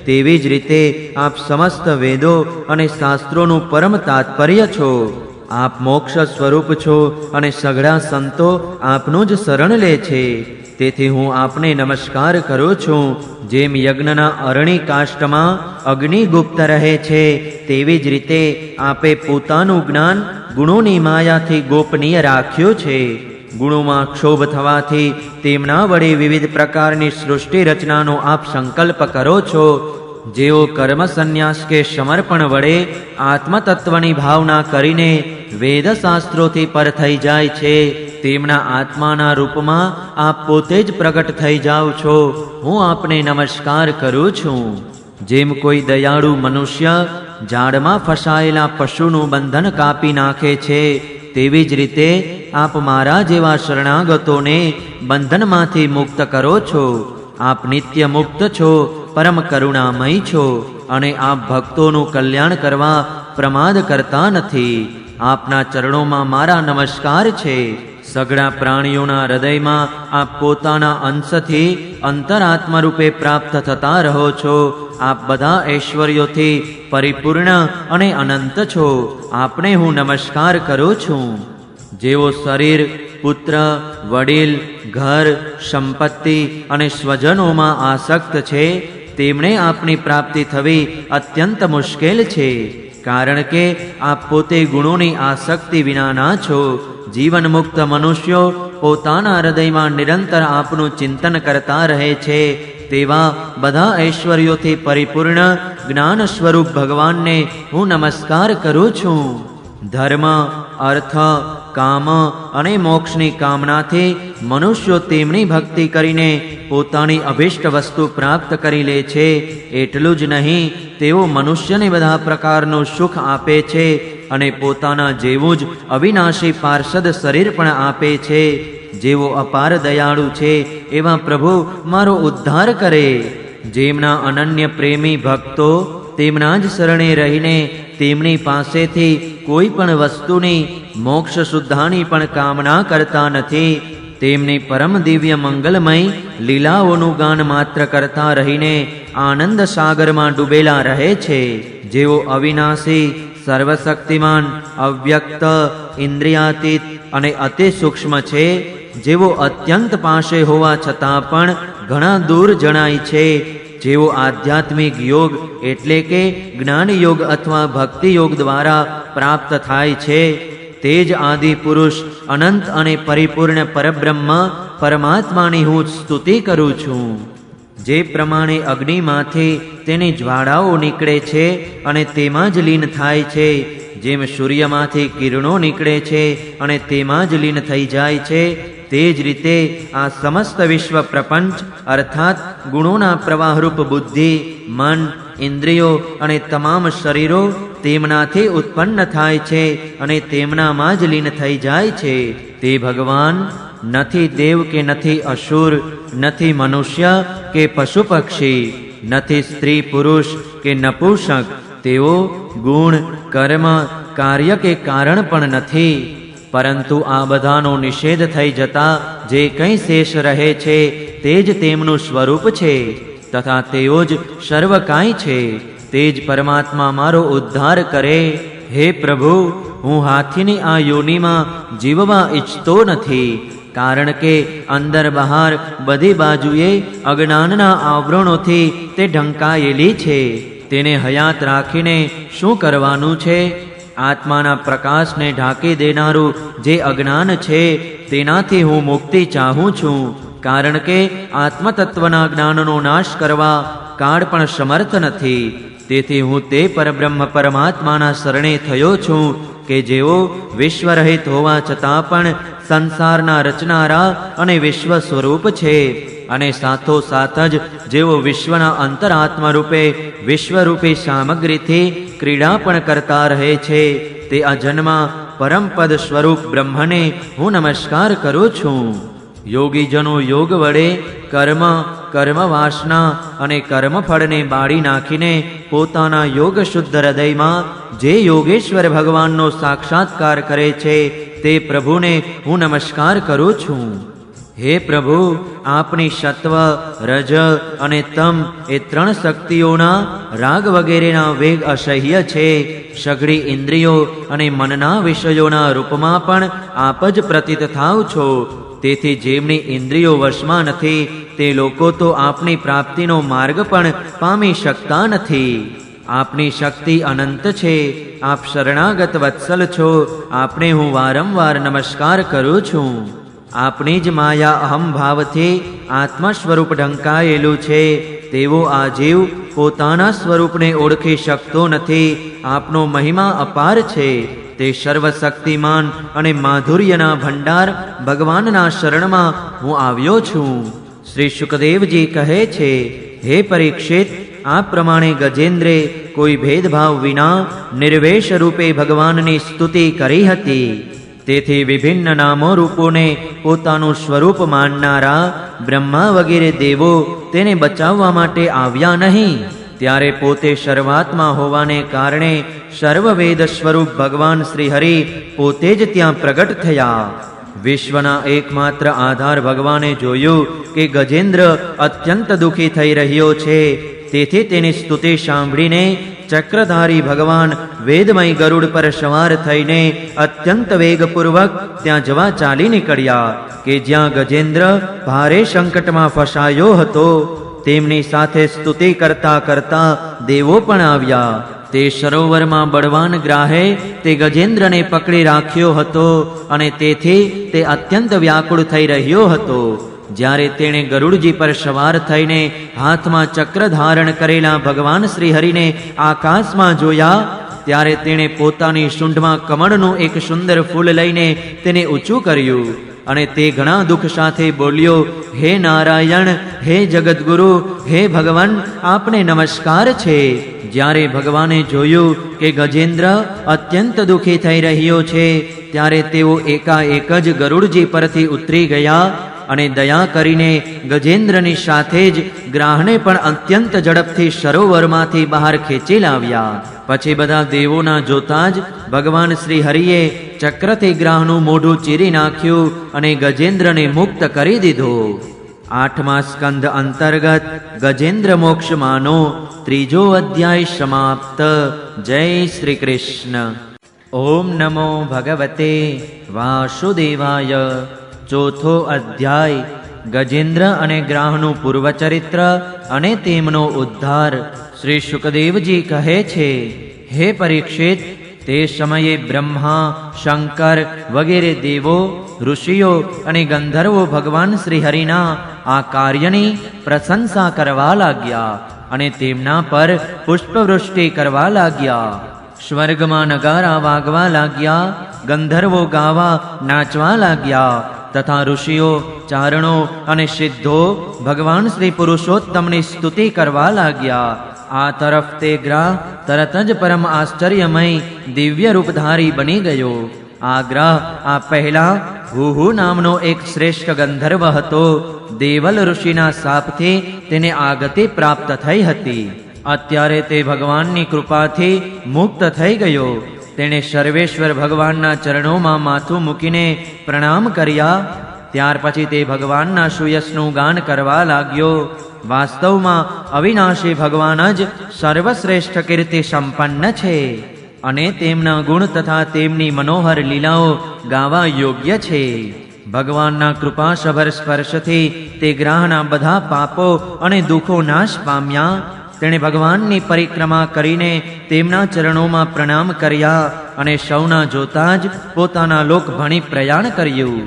તેવી જ રીતે આપ સમસ્ત વેદો અને શાસ્ત્રોનું પરમ તાત્પર્ય છો. આપ મોક્ષ સ્વરૂપ છો અને સઘળા સંતો આપનું જ શરણ લે છે. તેથી હું આપને નમસ્કાર કરું છું. જેમ યજ્ઞના અરણી કાષ્ટમાં અગ્નિ ગુપ્ત રહે છે, તેવી જ રીતે આપે પોતાનું જ્ઞાન ગુણોની માયાથી ગોપનીય રાખ્યું છે. ગુણોમાં ક્ષોભ થવાથી તેમના વડે વિવિધ પ્રકારની સૃષ્ટિ રચનાનો આપ સંકલ્પ કરો છો. જેઓ કર્મ સંન્યાસ કે સમર્પણ વડે આત્મતત્વની ભાવના કરીને વેદ શાસ્ત્રોથી પર થઈ જાય છે, તેમના આત્માના રૂપમાં આપ પોતે જ પ્રગટ થઈ જાઓ છો. હું આપને નમસ્કાર કરું છું. જેમ કોઈ દયાળુ મનુષ્ય ઝાડમાં ફસાયેલા પશુનું બંધન કાપી નાખે છે, તેવી જ રીતે આપ મારા જેવા શરણાગતોને બંધનમાંથી મુક્ત કરો છો. આપ નિત્ય મુક્ત છો, પરમ કરુણામય છો અને આપ ભક્તોનું કલ્યાણ કરવા પ્રમાદ કરતા નથી. આપના ચરણોમાં મારા નમસ્કાર છે. સઘળા પ્રાણીઓના હૃદયમાં આપ પોતાના અંશથી અંતરાત્મા રૂપે પ્રાપ્ત થતા રહો છો. આપ બધા ઐશ્વર્યોથી પરિપૂર્ણ અને અનંત છો. આપને હું નમસ્કાર કરું છું. જેઓ શરીર, પુત્ર, વડીલ, ઘર, સંપત્તિ અને સ્વજનોમાં આસક્ત છે, તેમણે આપની પ્રાપ્તિ થવી અત્યંત મુશ્કેલ છે. કારણ કે આપ પોતે ગુણોની આસક્તિ વિનાના છો. જીવન મુક્ત મનુષ્યો પોતાના હૃદયમાં નિરંતર આપનું ચિંતન કરતા રહે છે. તેવા બધા ઐશ્વર્યોથી પરિપૂર્ણ જ્ઞાન સ્વરૂપ ભગવાનને હું નમસ્કાર કરું છું. ધર્મ, અર્થ, કામ અને મોક્ષની કામનાથી મનુષ્યો તેમની ભક્તિ કરીને પોતાની અભિષ્ટ વસ્તુ પ્રાપ્ત કરી લે છે. એટલું જ નહીં, તેઓ મનુષ્યને બધા પ્રકારનું સુખ આપે છે અને પોતાના જેવું જ અવિનાશી પાર્ષદ શરીર પણ આપે છે. જેવો અપાર દયાળુ છે એવા પ્રભુ મારો ઉદ્ધાર કરે. જેમના અનન્ય પ્રેમી ભક્તો તેમના જ શરણે રહીને તેમની પાસેથી કોઈ પણ વસ્તુની મોક્ષ શુદ્ધાની પણ કામના કરતા નથી, તેમની પરમ દિવ્ય મંગલમય લીલાઓનું ગાન માત્ર કરતા રહીને આનંદ સાગરમાં ડૂબેલા રહે છે. જેઓ અવિનાશી, સર્વશક્તિમાન, અવ્યક્ત, ઇન્દ્રિયાતીત અને અતિ સૂક્ષ્મ છે, જેઓ અત્યંત પાસે હોવા છતાં પણ ઘણા દૂર જણાય છે, જેઓ આધ્યાત્મિક યોગ એટલે કે જ્ઞાન યોગ અથવા ભક્તિ યોગ દ્વારા પ્રાપ્ત થાય છે, તે જ આદિ પુરુષ અનંત અને પરિપૂર્ણ પરબ્રહ્મ પરમાત્માની હું સ્તુતિ કરું છું. જે પ્રમાણે અગ્નિમાંથી તેની જ્વાળાઓ નીકળે છે અને તેમાં જ લીન થાય છે, જેમ સૂર્યમાંથી કિરણો નીકળે છે અને તેમાં જ લીન થઈ જાય છે, તે જ રીતે આ સમસ્ત વિશ્વ પ્રપંચ અર્થાત ગુણોના પ્રવાહરૂપ બુદ્ધિ, મન, ઇન્દ્રિયો અને તમામ શરીરો તેમનાથી ઉત્પન્ન થાય છે અને તેમનામાં જ લીન થઈ જાય છે. તે ભગવાન નથી દેવ કે નથી અસુર, નથી મનુષ્ય કે પશુ પક્ષી, નથી સ્ત્રી પુરુષ કે નપુંસક. તેઓ ગુણ, કર્મ, કાર્ય કે કારણ પણ નથી. પરંતુ આ બધાનો નિષેધ થઈ જતા જે કંઈ શેષ રહે છે તે જ તેમનું સ્વરૂપ છે તથા તેઓ જ સર્વ કાંઈ છે. તે જ પરમાત્મા મારો ઉદ્ધાર કરે. હે પ્રભુ, હું હાથીની આ યોનિમાં જીવવા ઈચ્છતો નથી, કારણ કે અંદર બહાર બધી બાજુએ અજ્ઞાનના આવરણોથી તે ઢંકાયેલી છે. તેને હયાત રાખીને શું કરવાનું છે? આત્માના પ્રકાશને ઢાંકી દેનારું જે અજ્ઞાન છે તેનાથી હું મુક્તિ ચાહું છું, કારણ કે આત્મતત્વના જ્ઞાનનો નાશ કરવા કાળ પણ સમર્થ નથી. તેથી હું તે પરબ્રહ્મ પરમાત્માના શરણે થયો છું કે જેઓ વિશ્વરહિત હોવા છતાં પણ સંસારના રચનારા અને વિશ્વ સ્વરૂપ છે, અને સાથોસાથ જ જેઓ વિશ્વના અંતરાત્મા રૂપે વિશ્વરૂપી સામગ્રીથી ક્રીડા પણ કરતા રહે છે, તે અજન્મા પરમપદ સ્વરૂપ બ્રહ્મને હું નમસ્કાર કરું છું. યોગીજનો યોગ વડે કર્મ, કર્મ વાસના અને કર્મફળને બાળી નાખીને પોતાના યોગ શુદ્ધ હૃદયમાં જે યોગેશ્વર ભગવાનનો સાક્ષાત્કાર કરે છે તે પ્રભુને હું નમસ્કાર કરું છું. હે પ્રભુ, આપની સત્વ, રજ અને તમ એ ત્રણ શક્તિઓના રાગ વગેરેના વેગ અસહ્ય છે. સઘળી ઇન્દ્રિયો અને મનના વિષયોના રૂપમાં પણ આપ જ પ્રતીત થાવ છો. તેથી જેમની ઇન્દ્રિયો વશમાં નથી તે લોકો તો આપની પ્રાપ્તિનો માર્ગ પણ પામી શકતા નથી. આપની શક્તિ અનંત છે. આપ શરણાગત વત્સલ છો. આપને હું વારંવાર નમસ્કાર કરું છું. આપની જ માયા અહમ ભાવથી આત્મા સ્વરૂપ ઢંકાયેલું છે. તેવો આ જીવ પોતાના સ્વરૂપને ઓળખી શકતો નથી. આપનો મહિમા અપાર છે. તે સર્વશક્તિમાન અને માધુર્યના ભંડાર ભગવાનના શરણમાં હું આવ્યો છું. શ્રી શુકદેવજી કહે છે, હે પરીક્ષિત, આ પ્રમાણે ગજેન્દ્રે કોઈ ભેદભાવ વિના નિર્વેશ રૂપે ભગવાનની સ્તુતિ કરી હતી. તેથી વિભિન્ન નામો રૂપોને પોતાનું સ્વરૂપ માનનારા બ્રહ્મા વગેરે દેવો તેને બચાવવા માટે આવ્યા નહીં. ત્યારે પોતે શરૂઆતમાં હોવાને કારણે સર્વવેદ સ્વરૂપ ભગવાન શ્રી હરિ પોતે જ ત્યાં પ્રગટ થયા. વિશ્વના એકમાત્ર આધાર ભગવાને જોયું કે ગજેન્દ્ર અત્યંત દુઃખી થઈ રહ્યો છે. તેથી તેની સ્તુતિ સાંભળીને ચક્રધારી ભગવાન વેદમય ગરુડ પર સવાર થઈને અત્યંત વેગપૂર્વક ત્યાં જવા ચાલી નીકળ્યા કે જ્યાં ગજેન્દ્ર ભારે સંકટમાં ફસાયો હતો. તેમની સાથે સ્તુતિ કરતા કરતા દેવો પણ આવ્યા. તે સરોવરમાં બળવાન ગ્રાહે તે ગજેન્દ્રને પકડી રાખ્યો હતો અને તેથી તે અત્યંત વ્યાકુળ થઈ રહ્યો હતો. જ્યારે તેણે ગરુડજી પર સવાર થઈને હાથમાં ચક્ર ધારણ કરેલા ભગવાન શ્રી હરિને આકાશમાં જોયા, ત્યારે તેણે પોતાની સૂંઢમાં કમળનું એક સુંદર ફૂલ લઈને તેને ઊંચું કર્યું અને તે ઘણા દુઃખ સાથે બોલ્યો, હે નારાયણ, હે જગદગુરુ, હે ભગવાન, આપને નમસ્કાર છે. જ્યારે ભગવાને જોયું કે ગજેન્દ્ર અત્યંત દુઃખી થઈ રહ્યો છે, ત્યારે તેઓ એકાએક જ ગરુડજી પરથી ઉતરી ગયા અને દયા કરીને ગજેન્દ્રની સાથે જ ગ્રાહને પણ અત્યંત ઝડપથી સરોવરમાંથી બહાર ખેંચી લાવ્યા. પછી બધા દેવોના જોતા જ ભગવાન શ્રી હરિએ ચક્રથી ગ્રાહનું મોઢું ચીરી નાખ્યું અને ગજેન્દ્રને મુક્ત કરી દીધો. 8મા સ્કંદ અંતર્ગત ગજેન્દ્ર મોક્ષમાનો 3જો અધ્યાય સમાપ્ત. જય શ્રી કૃષ્ણ. ઓમ નમો ભગવતે વાસુદેવાય. 4થો અધ્યાય ગજેન્દ્ર અને ગ્રાહનું પૂર્વચરિત્ર અને તેમનો ઉદ્ધાર. શ્રી શુકદેવજી કહે છે, હે પરીક્ષિત, તે સમયે બ્રહ્મા, શંકર વગેરે દેવો, ઋષિઓ અને ગંધર્વો ભગવાન શ્રી હરિના આ કાર્યની પ્રશંસા કરવા લાગ્યા અને તેમના પર પુષ્પવૃષ્ટિ કરવા લાગ્યા. સ્વર્ગમાં નગારા વાગવા લાગ્યા, ગંધર્વો ગાવા નાચવા લાગ્યા તથા ઋષિઓ, ચારણો અને સિદ્ધો ભગવાન શ્રી પુરુષોત્તમની સ્તુતિ કરવા લાગ્યા. આ તરફ તે ગ્રહ તરત જ પરમ આશ્ચર્યમય દિવ્ય રૂપધારી બની ગયો. આ ગ્રહ આ પહેલા હુહુ નામનો એક શ્રેષ્ઠ ગંધર્વ હતો. દેવલ ઋષિના શાપથી તેને આ ગતિ પ્રાપ્ત થઈ હતી. અત્યારે તે ભગવાનની કૃપાથી મુક્ત થઈ ગયો. તેણે સર્વેશ્વર ભગવાનના ચરણોમાં માથું મૂકીને પ્રણામ કર્યા. ત્યાર પછી તે ભગવાનના સુયશનું ગાન કરવા લાગ્યો. વાસ્તવમાં અવિનાશી ભગવાન જ સર્વશ્રેષ્ઠ કીર્તિ સંપન્ન છે અને તેમના ગુણ તથા તેમની મનોહર લીલાઓ ગાવા યોગ્ય છે. ભગવાનના કૃપાસભર સ્પર્શથી તે ગ્રહના બધા પાપો અને દુઃખો નાશ પામ્યા. તેણે ભગવાનની પરિક્રમા કરીને તેમના ચરણોમાં પ્રણામ કર્યા અને સૌના જોતા જ પોતાના લોક ભણી પ્રયાણ કર્યું.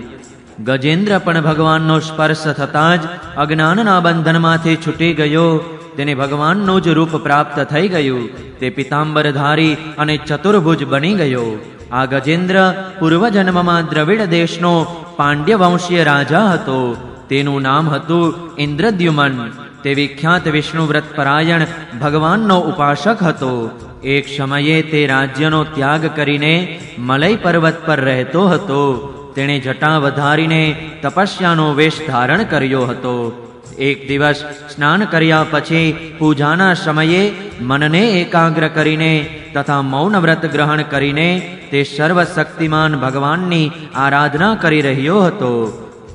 ગજેન્દ્ર પણ ભગવાનનો સ્પર્શ થતાં જ અજ્ઞાનના બંધનમાંથી છૂટી ગયો. તેને ભગવાનનું જ રૂપ પ્રાપ્ત થઈ ગયું. તે પિતાંબરધારી અને ચતુર્ભુજ બની ગયો. આ ગજેન્દ્ર પૂર્વજન્મમાં દ્રવિડ દેશનો પાંડ્ય વંશીય રાજા હતો. તેનું નામ હતું ઇન્દ્રદ્યુમન. તે વિખ્યાત વિષ્ણુવ્રત પરાયણ ભગવાનનો ઉપાસક હતો. એક સમયે તે રાજ્યનો ત્યાગ કરીને મલય પર્વત પર રહેતો હતો. તેણે જટા વધારીને તપસ્યાનો વેશ ધારણ કર્યો હતો. એક દિવસ સ્નાન કર્યા પછી પૂજાના સમયે મનને એકાગ્ર કરીને તથા મૌન વ્રત ગ્રહણ કરીને તે સર્વશક્તિમાન ભગવાનની આરાધના કરી રહ્યો હતો.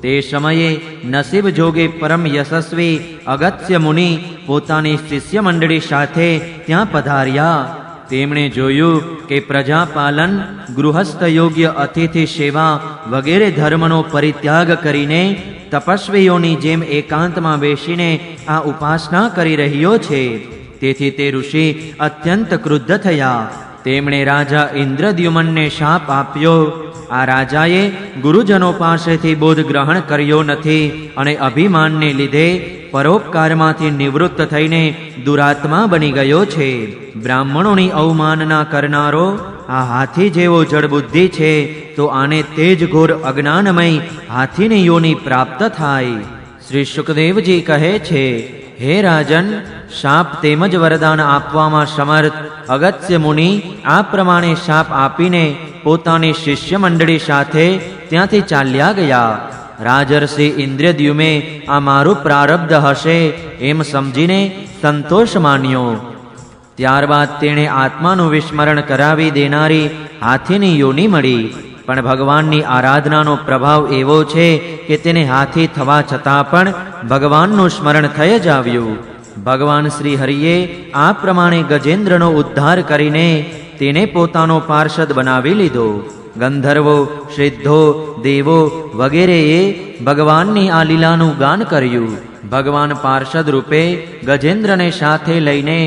તે સમયે નસીબ જોગે પરમ યશસ્વી અગત્ય મુનિ પોતાની શિષ્ય મંડળી સાથે ત્યાં પધાર્યા. તેમણે જોયું કે પ્રજાપાલન, ગૃહસ્થ યોગ્ય અતિથિ સેવા વગેરે ધર્મનો પરિત્યાગ કરીને તપસ્વીઓની જેમ એકાંતમાં બેસીને આ ઉપાસના કરી રહ્યો છે. તેથી તે ઋષિ અત્યંત ક્રુદ્ધ થયા. તેમણે રાજા ઇન્દ્રદ્યુમનને શાપ આપ્યો. આ રાજાએ ગુરુજનો પાસેથી બોધ ગ્રહણ કર્યો નથી અને અભિમાનને લીધે પરોપકારમાંથી નિવૃત્ત થઈને દુરાત્મા બની ગયો છે. બ્રાહ્મણોની અવમાનના કરનારો આ હાથી જેવો જડબુદ્ધિ છે, તો આને તેજ ઘોર અજ્ઞાનમય હાથીની યોની પ્રાપ્ત થાય. શ્રી શુકદેવજી કહે છે, હે રાજન, શાપ તેમજ વરદાન આપવામાં સમર્થ અગત્ય મુનિ આ પ્રમાણે શાપ આપીને પોતાની શિષ્ય મંડળી સાથે ત્યાંથી ચાલ્યા ગયા. રાજર્ષિ ઇન્દ્રદ્યુમે આ મારું પ્રારબ્ધ હશે એમ સમજીને સંતોષ માન્યો. ત્યારબાદ તેણે આત્માનું વિસ્મરણ કરાવી દેનારી હાથીની યોની મળી. પણ ભગવાનની આરાધનાનો પ્રભાવ એવો છે કે તેને હાથી થવા છતાં પણ ભગવાનનું સ્મરણ થઈ જ આવ્યું. ભગવાન શ્રી હરિએ આ પ્રમાણે ગજેન્દ્રનો ઉદ્ધાર કરીને તેને પોતાનો પાર્ષદ બનાવી લીધો. ગંધર્વો, સિદ્ધો, દેવો વગેરેએ ભગવાનની આ લીલાનું ગાન કર્યું. ભગવાન પાર્ષદ રૂપે ગજેન્દ્રને સાથે લઈને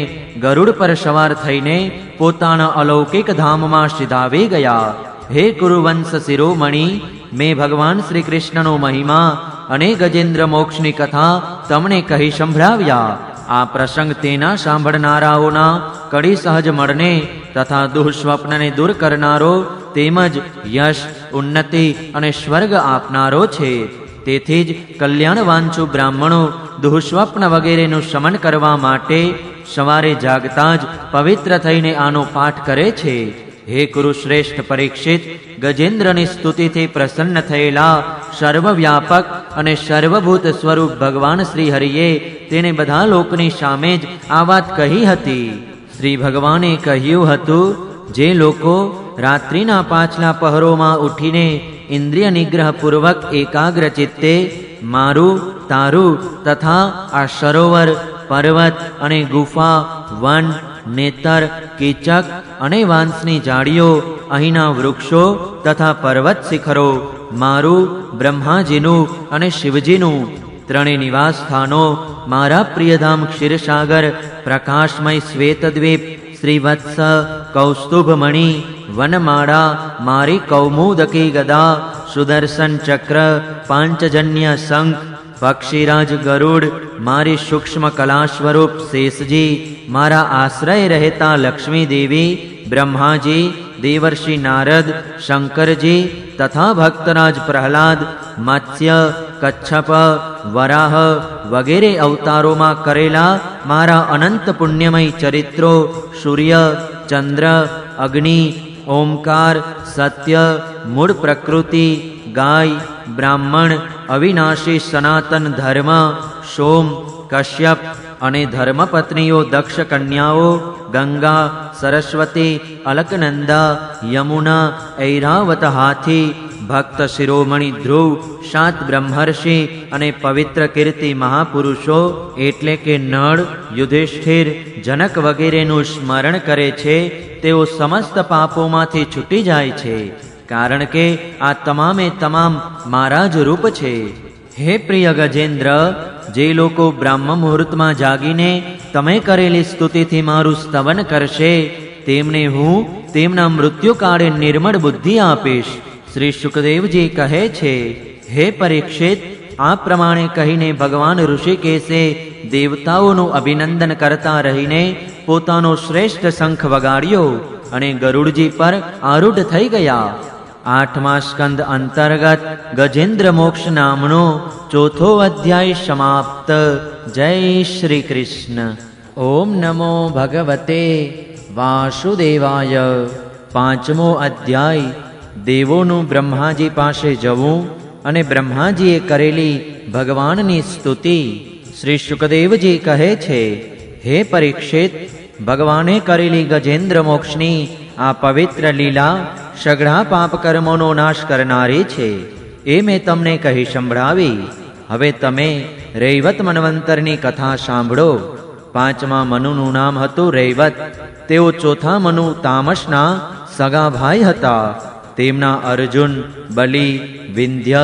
ગરુડ પર સવાર થઈને પોતાના અલૌકિક ધામમાં સિધાવી ગયા. હે કુરુવંશ શિરોમણી, મેં ભગવાન શ્રી કૃષ્ણનો મહિમા અને ગજેન્દ્ર મોક્ષની કથા તમને કહી સંભળાવ્યા. આ પ્રસંગ તેના સાંભળનારાઓના કડી સહજ મળને તથા દુઃસ્વપ્નને દૂર કરનારો તેમજ યશ, ઉન્નતિ અને સ્વર્ગ આપનારો છે. તેથી જ કલ્યાણવાંછુ બ્રાહ્મણો દુઃસ્વપ્ન વગેરેનું શમન કરવા માટે સવારે જાગતા જ પવિત્ર થઈને આનો પાઠ કરે છે. હે કુરુશ્રેષ્ઠ પરીક્ષિત, ગજેન્દ્રની સ્તુતિથી પ્રસન્ન થયેલા સર્વવ્યાપક અને સર્વભૂત સ્વરૂપ ભગવાન શ્રી હરિએ તેને બધા લોકની સામે જ આ વાત કહી હતી. શ્રી ભગવાને કહ્યું હતું, જે લોકો રાત્રિના પાછલા પહરોમાં ઉઠીને ઇન્દ્રિય નિગ્રહપૂર્વક એકાગ્ર ચિત્તે મારું તારું તથા આ સરોવર, પર્વત અને ગુફા, વન, નેતર, કીચક અને વાંસની ઝાડીઓ, અહીંના વૃક્ષો તથા પર્વત શિખરો મારું, બ્રહ્માજીનું અને શિવજીનું, ત્રણેય નિવાસ સ્થાનો મારા પ્રિયધામ ક્ષીરસાગર, પ્રકાશમય શ્વેતદ્વીપ, શ્રીવત્સ, કૌસ્તુભમણિ, વનમાળા, મારી કૌમુદકી ગદા, સુદર્શન ચક્ર, પાંચજન્ય શંખ, પક્ષીરાજ ગરુડ, મારી સૂક્ષ્મ કલા સ્વરૂપ શેષજી, મારા આશ્રય રહેતા લક્ષ્મી દેવી, બ્રહ્માજી, દેવર્ષિ નારદ, શંકરજી તથા ભક્તરાજ પ્રહલાદ, મત્સ્ય, કચ્છપ, વરાહ વગેરે અવતારોમાં કરેલા મારા અનંત પુણ્યમય ચરિત્રો, સૂર્ય, ચંદ્ર, અગ્નિ, ઓમકાર, સત્ય, મૂળ પ્રકૃતિ, ગાય, બ્રાહ્મણ, અવિનાશી સનાતન ધર્મ, સોમ, કશ્યપ અને ધર્મપત્નીઓ દક્ષ કન્યાઓ, ગંગા, સરસ્વતી, અલકનંદા, યમુના, ઐરાવત હાથી, ભક્ત શિરોમણિ ધ્રુવ, 7 બ્રહ્મર્ષિ અને પવિત્ર કીર્તિ મહાપુરુષો એટલે કે નળ, યુધિષ્ઠિર, જનક વગેરેનું સ્મરણ કરે છે તેઓ સમસ્ત પાપોમાંથી છૂટી જાય છે, કારણ કે આ તમામે તમામ મારા જ રૂપ છે. હે પ્રિય ગજેન્દ્ર, જે લોકો બ્રાહ્મ મુહૂર્તમાં જાગીને તમે કરેલી સ્તુતિથી મારું સ્તવન કરશે તેમને હું તેમના મૃત્યુકાળે નિર્મળ બુદ્ધિ આપીશ. શ્રી શુકદેવજી કહે છે, હે પરીક્ષિત, આ પ્રમાણે કહીને ભગવાન ઋષિકેશે દેવતાઓનું અભિનંદન કરતા રહીને પોતાનો શ્રેષ્ઠ શંખ વગાડ્યો અને ગરુડજી પર આરૂઢ થઈ ગયા. 8મા સ્કંદ અંતર્ગત ગજેન્દ્ર મોક્ષ નામનો 4થો અધ્યાય સમાપ્ત. જય શ્રી કૃષ્ણ. ઓમ નમો ભગવતે વાસુદેવાય. 5મો અધ્યાય દેવોનું બ્રહ્માજી પાસે જવું અને બ્રહ્માજીએ કરેલી ભગવાનની સ્તુતિ. શ્રી શુકદેવજી કહે છે, હે પરીક્ષિત, ભગવાને કરેલી ગજેન્દ્ર મોક્ષની આ પવિત્ર લીલા સઘળા પાપ કર્મોનો નાશ કરનારી છે એ મેં તમને કહી સંભળાવી. હવે તમે રૈવત મન્વંતરની કથા સાંભળો. 5મા મનુનું નામ હતું રૈવત. તેઓ 4થા મનુ તામસના સગા ભાઈ હતા. તેમના અર્જુન, બલિ, વિંધ્ય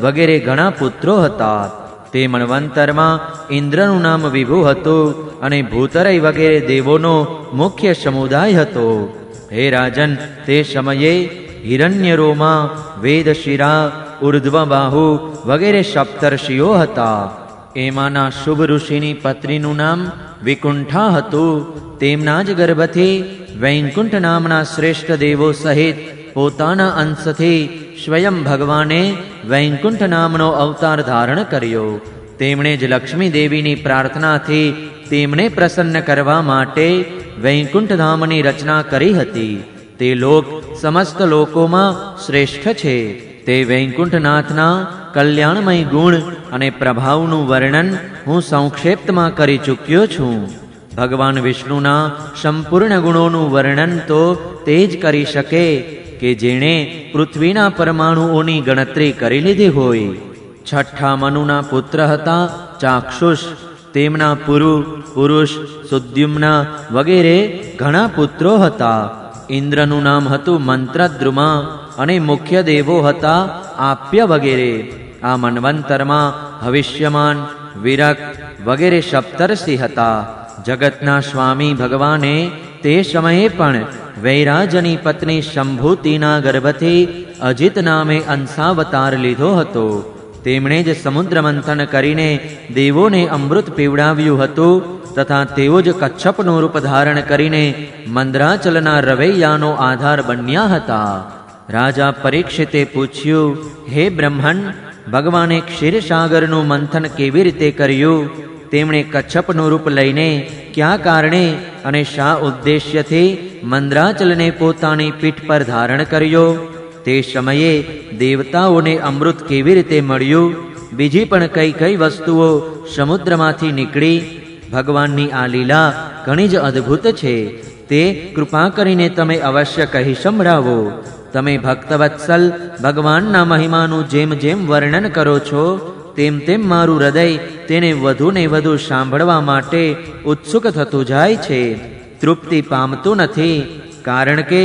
વગેરે ઘણા પુત્રો હતા. તે મન્વંતરમાં ઇન્દ્રનું નામ વિભુ હતું અને ભૂતરય વગેરે દેવોનો મુખ્ય સમુદાય હતો. હે રાજન, તે સમયે હિરણ્યરોમા, વેદશિરા, ઉર્ધ્વબાહુ વગેરે સપ્તર્ષિઓ હતા. એમાંના શુભ ઋષિની પત્નીનું નામ વિકુંઠા હતું. તેમના જ ગર્ભથી વૈકુંઠ નામના શ્રેષ્ઠ દેવો સહિત પોતાના અંશથી સ્વયં ભગવાને વૈકુંઠ નામનો અવતાર ધારણ કર્યો. તેમણે જ લક્ષ્મી દેવીની પ્રાર્થનાથી તેમને પ્રસન્ન કરવા માટે વૈકુંઠ ધામની રચના કરી હતી. તે લોક સમસ્ત લોકોમાં શ્રેષ્ઠ છે. તે વૈકુંઠનાથના કલ્યાણમય ગુણ અને પ્રભાવનું વર્ણન હું સંક્ષેપ્તમાં કરી ચૂક્યો છું. ભગવાન વિષ્ણુના સંપૂર્ણ ગુણોનું વર્ણન તો તે જ કરી શકે કે જેણે પૃથ્વીના પરમાણુઓની ગણતરી કરી લીધી હોય. 6ઠા મનુના પુત્ર હતા ચાક્ષુષ. તેમના પુરુષ, સુદ્યુમ્ના વગેરે ઘણા પુત્રો હતા. ઇન્દ્રનું નામ હતું મંત્રદ્રુમા અને મુખ્ય દેવો હતા આપ્ય વગેરે. આ મન્વંતરમાં હવિષ્યમાન, વિરક વગેરે સપ્તર્ષિ હતા. જગતના સ્વામી ભગવાને તે સમયે પણ વૈરાજની પત્ની શંભૂતિના ગર્ભથી અજિત નામે અંશાવતાર લીધો હતો. તેમણે જ સમુદ્ર મંથન કરીને દેવોને અમૃત પીવડાવ્યું હતું તથા તેઓ જ કચ્છપનું રૂપ ધારણ કરીને મંદરાચલના રવૈયાનો આધાર બન્યા હતા. રાજા પરીક્ષિતે પૂછ્યું, હે બ્રહ્મણ, ભગવાને ક્ષીરસાગરનું મંથન કેવી રીતે કર્યું? તેમણે કચ્છપનું રૂપ લઈને કયા કારણે અને શા ઉદ્દેશ્યથી મંદરાચલને પોતાની પીઠ પર ધારણ કર્યો? તે સમયે દેવતાઓને અમૃત કેવી રીતે મળ્યું? બીજી પણ કઈ કઈ વસ્તુઓ સમુદ્રમાંથી નીકળી? ભગવાનની આ લીલા ઘણી જ અદ્ભુત છે. તે કૃપા કરીને તમે અવશ્ય કહી સંભળાવો. તમે ભક્તવત્સલ ભગવાનના મહિમાનું જેમ જેમ વર્ણન કરો છો તેમ તેમ મારું હૃદય તેને વધુ ને વધુ સાંભળવા માટે ઉત્સુક થતું જાય છે, તૃપ્તિ પામતું નથી, કારણ કે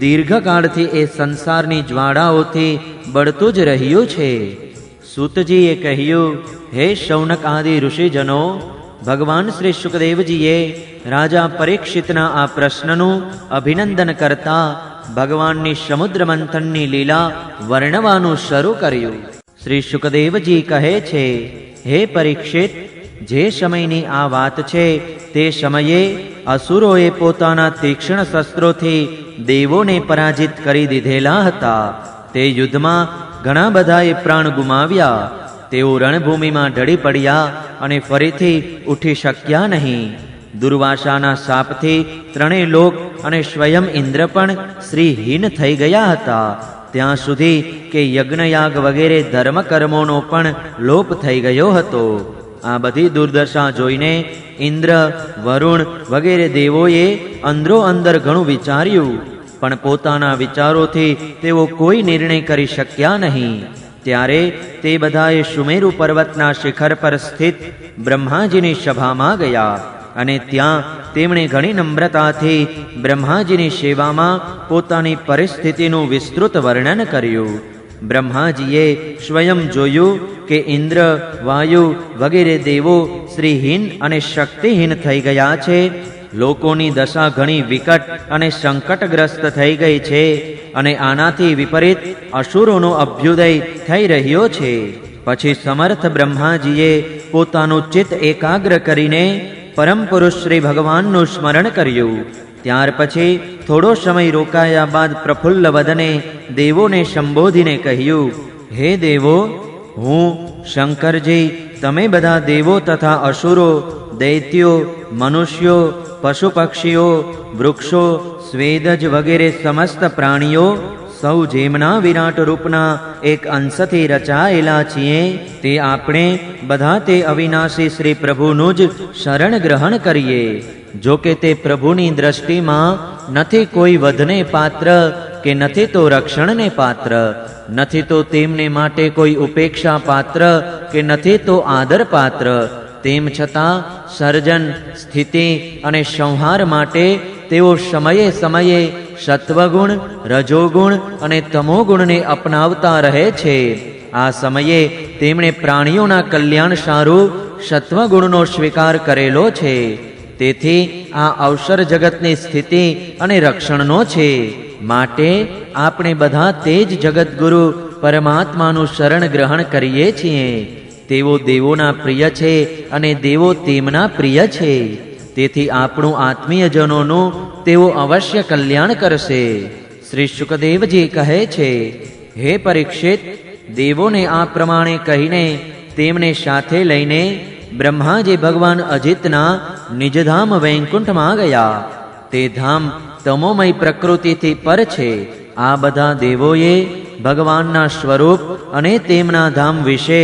દીર્ઘકાળથી એ સંસારની જ્વાળાઓથી બળતું જ રહ્યું છે. સૂતજીએ કહ્યું, હે શૌનક આદિ ઋષિજનો, ભગવાન શ્રી શુકદેવજીએ રાજા પરીક્ષિતના આ પ્રશ્નનું અભિનંદન કરતા ભગવાનની સમુદ્ર મંથનની લીલા વર્ણવાનું શરૂ કર્યું. શ્રી શુકદેવજી કહે છે, હે પરીક્ષિત, જે સમયની આ વાત છે તે સમયે અસુરોએ પોતાના તીક્ષ્ણ શસ્ત્રોથી દેવોને પરાજિત કરી દીધેલા હતા. તે યુદ્ધમાં ઘણા બધાએ પ્રાણ ગુમાવ્યા. તેઓ રણભૂમિમાં ઢળી પડ્યા અને ફરીથી ઉઠી શક્યા નહીં. દુર્વાસાના શાપથી ત્રણેય લોક અને સ્વયં ઇન્દ્ર પણ શ્રીહીન થઈ ગયા હતા, ત્યાં સુધી કે યજ્ઞયાગ વગેરે ધર્મકર્મોનો પણ લોપ થઈ ગયો હતો. આ બધી દુર્દશા જોઈને ઇન્દ્ર, વરુણ વગેરે દેવોએ અંદરો અંદર ઘણું વિચાર્યું, પણ પોતાના વિચારોથી તેઓ કોઈ નિર્ણય કરી શક્યા નહીં. ત્યારે તે બધાએ સુમેરુ પર્વતના શિખર પર સ્થિત બ્રહ્માજીની સભામાં ગયા અને ત્યાં તેમણે ઘણી નમ્રતાથી બ્રહ્માજીની સેવામાં પોતાની પરિસ્થિતિનું વિસ્તૃત વર્ણન કર્યું. બ્રહ્માજીએ સ્વયં જોયું કે ઇન્દ્ર, વાયુ વગેરે દેવો શ્રીહીન અને શક્તિહીન થઈ ગયા છે. લોકોની દશા ઘણી વિકટ અને સંકટગ્રસ્ત થઈ ગઈ છે અને આનાથી વિપરીત અસુરોનો અભ્યુદય થઈ રહ્યો છે. પછી સમર્થ બ્રહ્માજીએ પોતાનું ચિત્ત એકાગ્ર કરીને પરમ પુરુષ શ્રી ભગવાનનું સ્મરણ કર્યું. ત્યાર પછી થોડો સમય રોકાયા બાદ પ્રફુલ્લ વદને દેવોને સંબોધીને કહ્યું, હે દેવો, હું શંકરજી, તમે બધા દેવો તથા અસુરો, દૈત્યો, મનુષ્યો, પશુ પક્ષીઓ, વૃક્ષો, સ્વેદજ વગેરે સમસ્ત પ્રાણીઓ સૌ જેમના વિરાટ રૂપના એક અંશથી રચાયેલા છીએ, તે આપણે બધા તે અવિનાશી શ્રી પ્રભુનું જ શરણ ગ્રહણ કરીએ. જો કે તે પ્રભુની દ્રષ્ટિમાં નથી કોઈ વધને પાત્ર કે નથી તો રક્ષણને પાત્ર, નથી તો તેમને માટે કોઈ ઉપેક્ષા પાત્ર કે નથી તો આદર પાત્ર. તેમ છતાં સર્જન, સ્થિતિ અને સંહાર માટે તેઓ સમયે સમયે સત્વગુણ, રજોગુણ અને તમોગુણને અપનાવતા રહે છે. આ સમયે તેમણે પ્રાણીઓના કલ્યાણ સારું સત્વગુણનો સ્વીકાર કરેલો છે. તેથી આ અવસર જગતની સ્થિતિ અને રક્ષણનો છે. માટે આપણે બધા તે જ જગતગુરુ પરમાત્માનું શરણ ગ્રહણ કરીએ છીએ. તેઓ દેવોના પ્રિય છે અને દેવો તેમના પ્રિય છે. તેથી આપણું આત્મીયજનોનું તેઓ અવશ્ય કલ્યાણ કરશે. શ્રી શુકદેવજી કહે છે, હે પરીક્ષિત, દેવોને આ પ્રમાણે કહીને તેમને સાથે લઈને બ્રહ્માજી ભગવાન અજિતના નિજધામ વૈકુંઠમાં ગયા. તે ધામ તમોમય પ્રકૃતિથી પર છે. આ બધા દેવોએ ભગવાનના સ્વરૂપ અને તેમના ધામ વિશે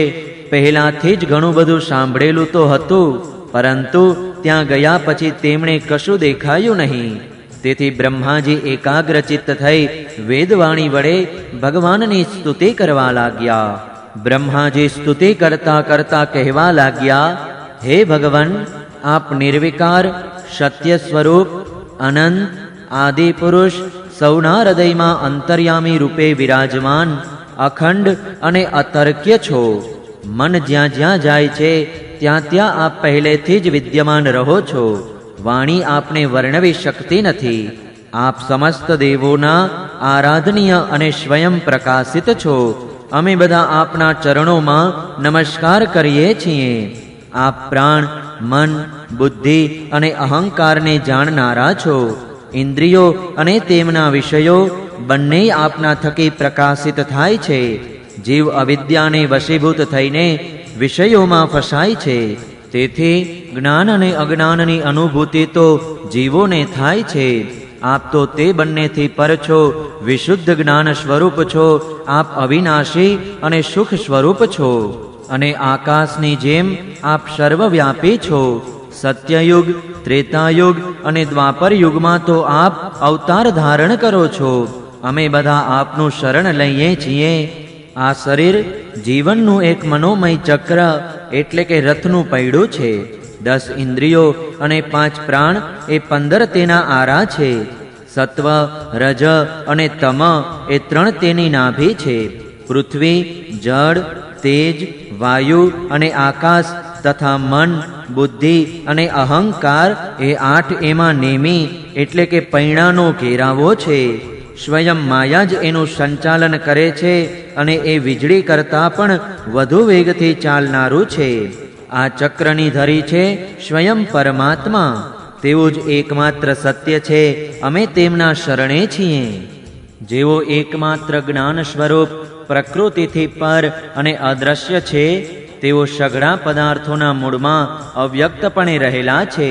પહેલાથી જ ઘણું બધું સાંભળેલું તો હતું, પરંતુ ત્યાં ગયા પછી તેમણે કશું દેખાયું નહીં. તેથી બ્રહ્માજી એકાગ્રચિત્ત થઈ વેદવાણી વડે ભગવાનની સ્તુતિ કરવા લાગ્યા. બ્રહ્માજી સ્તુતિ કરતા કરતા કહેવા લાગ્યા, હે ભગવાન, આપ નિર્વિકાર, સત્ય સ્વરૂપ, અનંત, આદિ પુરુષ, સૌના હૃદયમાં અંતર્યામી રૂપે વિરાજમાન, અખંડ અને અતર્ક્ય છો. મન જ્યાં જ્યાં જાય છે ત્યાં ત્યાં આપ પહેલેથી જ વિદ્યમાન રહો છો. વાણી આપને વર્ણવી શકતી નથી. આપ સમસ્ત દેવોના આરાધનીય અને સ્વયં પ્રકાશિત છો. અમે બધા આપના ચરણોમાં નમસ્કાર કરીએ છીએ. આપ પ્રાણ, મન, બુદ્ધિ અને અહંકારને જાણનારા છો. ઇન્દ્રિયો અને તેમના વિષયો બંને આપના થકી પ્રકાશિત થાય છે. જીવ અવિદ્યાને વશીભૂત થઈને વિષયોમાં ફસાય છે. તેથી જ્ઞાન અને અજ્ઞાનની અનુભૂતિ તો જીવોને થાય છે. આપ તો તે બંનેથી પર છો, વિશુદ્ધ જ્ઞાન સ્વરૂપ છો. આપ અવિનાશી અને સુખ સ્વરૂપ છો અને આકાશની જેમ આપ સર્વવ્યાપી છો. સત્યયુગ, ત્રેતાયુગ અને દ્વાપર યુગમાં તો આપ અવતાર ધારણ કરો છો. અમે બધા આપનું શરણ લઈએ છીએ. આ શરીર જીવનનું એક મનોમય ચક્ર એટલે કે રથનું પૈડું છે. 10 ઇન્દ્રિયો અને 5 પ્રાણ એ 15 તેના આરા છે. સત્વ, રજ અને તમ એ 3 તેની નાભી છે. પૃથ્વી, જળ, તેજ, વાયુ અને આકાશ તથા મન, બુદ્ધિ અને અહંકાર એ 8 એમાં નેમી એટલે કે પૈણાનો ઘેરાવો છે. સ્વયં માયા જ એનું સંચાલન કરે છે અને એ વીજળી કરતાં પણ વધુ વેગથી ચાલનારું છે. આ ચક્રની ધરી છે સ્વયં પરમાત્મા. તેવું જ એકમાત્ર સત્ય છે. અમે તેમના શરણે છીએ. જેઓ એકમાત્ર જ્ઞાન સ્વરૂપ પ્રકૃતિથી પર અને અદ્રશ્ય છે, તેઓ સઘળા પદાર્થોના મૂળમાં અવ્યક્તપણે રહેલા છે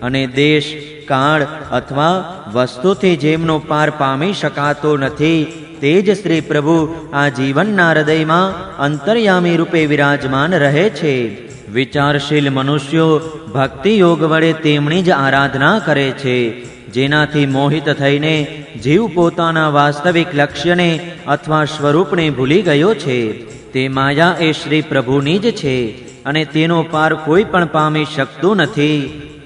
અને દેશ, કાળ અથવા વસ્તુથી જેમનો પાર પામી શકાતો નથી, તે જ શ્રી પ્રભુ આ જીવનના હૃદયમાં અંતર્યામી રૂપે વિરાજમાન રહે છે. વિચારશીલ મનુષ્યો ભક્તિ યોગ વડે તેમની જ આરાધના કરે છે, જેનાથી મોહિત થઈને જીવ પોતાના વાસ્તવિક લક્ષ્યને અથવા સ્વરૂપને ભૂલી ગયો છે. તે માયા એ શ્રી પ્રભુની જ છે અને તેનો પાર કોઈ પણ પામી શકતું નથી.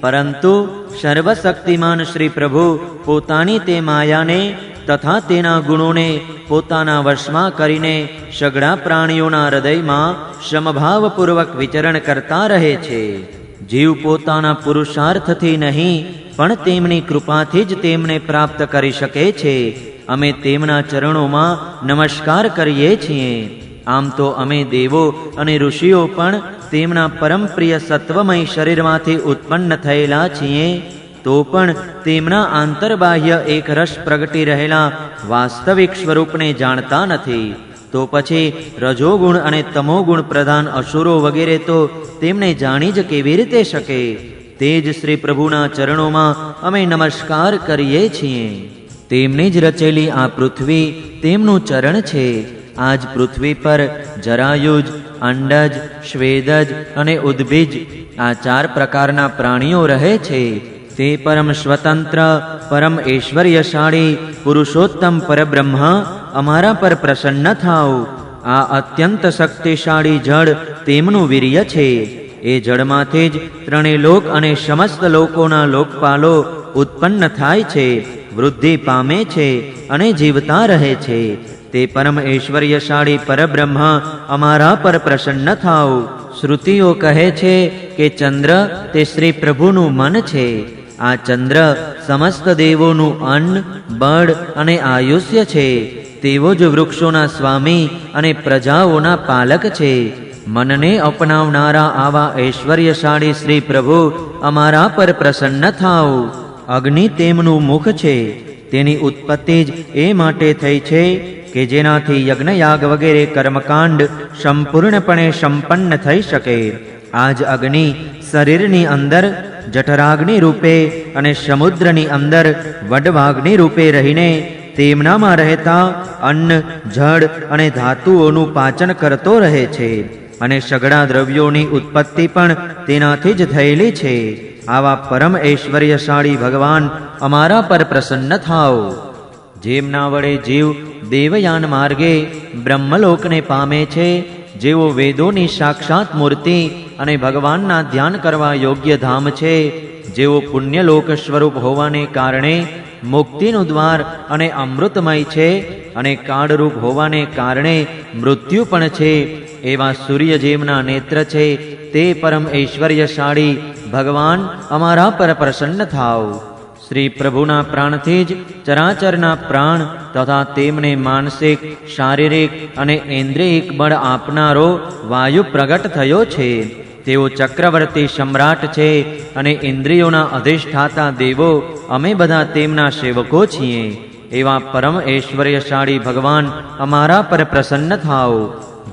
પરંતુ સર્વશક્તિમાન શ્રી પ્રભુ પોતાની તે માયાને તથા તેના ગુણોને પોતાના વશમાં કરીને સઘળા પ્રાણીઓના હૃદયમાં સમભાવપૂર્વક વિચરણ કરતા રહે છે. જીવ પોતાના પુરુષાર્થથી નહીં પણ તેમની કૃપાથી જ તેમને પ્રાપ્ત કરી શકે છે. અમે તેમના ચરણોમાં નમસ્કાર કરીએ છીએ. આમ તો અમે દેવો અને ઋષિઓ પણ તેમના પરમ પ્રિય સત્વમય શરીરમાંથી ઉત્પન્ન થયેલા છીએ, તો પણ તેમના આંતરબાહ્ય એક રસ પ્રગટી રહેલા વાસ્તવિક સ્વરૂપને જાણતા નથી. તો પછી રજોગુણ અને તમોગુણ પ્રધાન અસુરો વગેરે તો તેમને જાણી જ કેવી રીતે શકે? તે જ શ્રી પ્રભુના ચરણોમાં અમે નમસ્કાર કરીએ છીએ. તેમની જ રચેલી આ પૃથ્વી તેમનું ચરણ છે. આજ પૃથ્વી પર જરાયુજ, અંડજ, શ્વેદજ અને ઉદ્ભિજ આ 4 પ્રકારના પ્રાણીઓ રહે છે. તે પરમ સ્વતંત્ર, પરમ ઐશ્વર્યશાળી પુરુષોત્તમ પરબ્રહ્મ અમારા પર પ્રસન્ન થાઓ. આ અત્યંત શક્તિશાળી જળ તેમનું વીર્ય છે. એ જળમાંથી જ 3 લોક અને સમસ્ત લોકોના લોકપાલો ઉત્પન્ન થાય છે, વૃદ્ધિ પામે છે અને જીવતા રહે છે. તે પરમ ઐશ્વર્યશાળી પરબ્રહ્મ અમારા પર પ્રસન્ન થાઓ. શ્રુતિઓ કહે છે કે ચંદ્ર તે શ્રી પ્રભુનું મન છે. આ ચંદ્ર સમસ્ત દેવોનું અન્ન, બળ અને આયુષ્ય છે. તેવો જ વૃક્ષોના સ્વામી અને પ્રજાઓના પાલક છે. મનને અપનાવનારા આવા ઐશ્વર્યશાળી શ્રી પ્રભુ અમારા પર પ્રસન્ન થાઓ. અગ્નિ તેમનું મુખ છે. તેની ઉત્પત્તિ જ એ માટે થઈ છે કે જેનાથી યજ્ઞયાગ વગેરે કર્મકાંડ સંપૂર્ણપણે સંપન્ન થઈ શકે. આ જ અગ્નિ શરીરની અંદર જઠરાગ્નિ રૂપે અને સમુદ્રની અંદર વડવાગ્નિ રૂપે રહીને તેમનામાં રહેતા અન્ન, જળ અને ધાતુઓનું પાચન કરતો રહે છે અને સઘળા દ્રવ્યોની ઉત્પત્તિ પણ તેનાથી જ થયેલી છે. આવા પરમ ઐશ્વર્યશાળી ભગવાન અમારા પર પ્રસન્ન થાઓ. જેમના વડે જીવ દેવયાન માર્ગે બ્રહ્મલોકને પામે છે, જેઓ વેદોની સાક્ષાત મૂર્તિ અને ભગવાનના ધ્યાન કરવા યોગ્ય ધામ છે, જેઓ પુણ્યલોક સ્વરૂપ હોવાને કારણે મુક્તિનું દ્વાર અને અમૃતમય છે અને કાળરૂપ હોવાને કારણે મૃત્યુ પણ છે, એવા સૂર્ય જેમના નેત્ર છે, તે પરમ ઐશ્વર્યશાળી ભગવાન અમારા પર પ્રસન્ન થાઓ. શ્રી પ્રભુના પ્રાણથી જ ચરાચરના પ્રાણ તથા તેમને માનસિક, શારીરિક અને ઇન્દ્રિયિક બળ આપનારો વાયુ પ્રગટ થયો છે. તેઓ ચક્રવર્તી સમ્રાટ છે અને ઇન્દ્રિયોના અધિષ્ઠાતા દેવો અમે બધા તેમના સેવકો છીએ. એવા પરમ ઐશ્વર્યશાળી ભગવાન અમારા પર પ્રસન્ન થાઓ.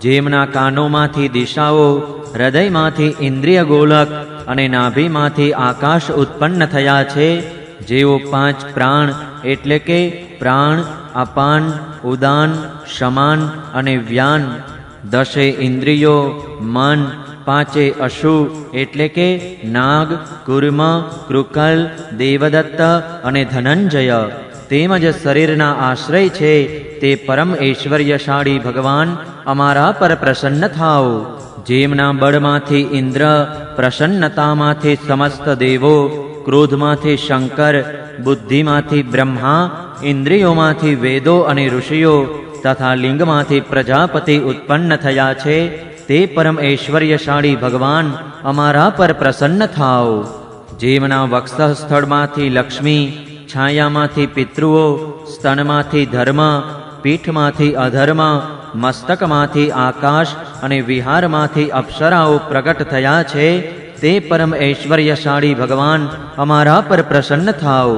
જેમના કાનોમાંથી દિશાઓ, હૃદયમાંથી ઇન્દ્રિય ગોલક અને નાભીમાંથી આકાશ ઉત્પન્ન થયા છે, જેઓ 5 પ્રાણ એટલે કે પ્રાણ, અપાન, ઉદાન, સમાન અને વ્યાન, 10 ઇન્દ્રિયો, મન, 5 અશુ એટલે કે નાગ, કુર્મ, કૃકલ, દેવદત્ત અને ધનંજય તેમજ શરીરના આશ્રય છે તે પરમ ઐશ્વર્યશાળી ભગવાન અમારા પર પ્રસન્ન થાઓ. જેમના બળમાંથી ઇન્દ્ર, પ્રસન્નતામાંથી સમસ્ત દેવો, ક્રોધમાંથી શંકર, બુદ્ધિમાંથી બ્રહ્મા, ઇન્દ્રિયોમાંથી વેદો અને ઋષિઓ તથા લિંગમાંથી પ્રજાપતિ ઉત્પન્ન થયા છે, તે પરમ ઐશ્વર્યશાળી ભગવાન અમારા પર પ્રસન્ન થાઓ. જેમના વક્ષ સ્થળમાંથી લક્ષ્મી, છાયામાંથી પિતૃઓ, સ્તનમાંથી ધર્મ, પીઠમાંથી અધર્મ, મસ્તકમાંથી આકાશ અને વિહારમાંથી અપ્સરાઓ પ્રગટ થયા છે, તે પરમ ઐશ્વર્યશાળી ભગવાન અમારા પર પ્રસન્ન થાઓ.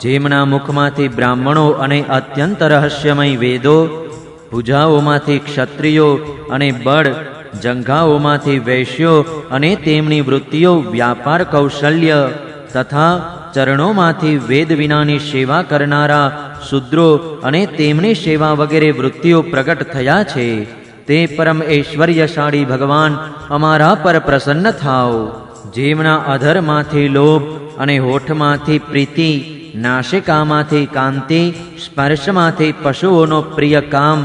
જેમના મુખમાંથી બ્રાહ્મણો અને અત્યંત રહસ્યમય વેદો, ભુજાઓમાંથી ક્ષત્રિયો અને બળ, જંઘાઓમાંથી વૈશ્યો અને તેમની વૃત્તિઓ વ્યાપાર કૌશલ્ય તથા ચરણોમાંથી વેદ વિનાની સેવા કરનારા શૂદ્રો અને તેમની સેવા વગેરે વૃત્તિઓ પ્રગટ થયા છે, તે પરમ ઐશ્વર્યશાળી ભગવાન અમારા પર પ્રસન્ન થાઓ. જેમના અધરમાંથી લોભ અને હોઠમાંથી પ્રીતિ, નાસિકામાંથી કાંતિ, સ્પર્શમાંથી પશુઓનો પ્રિય કામ,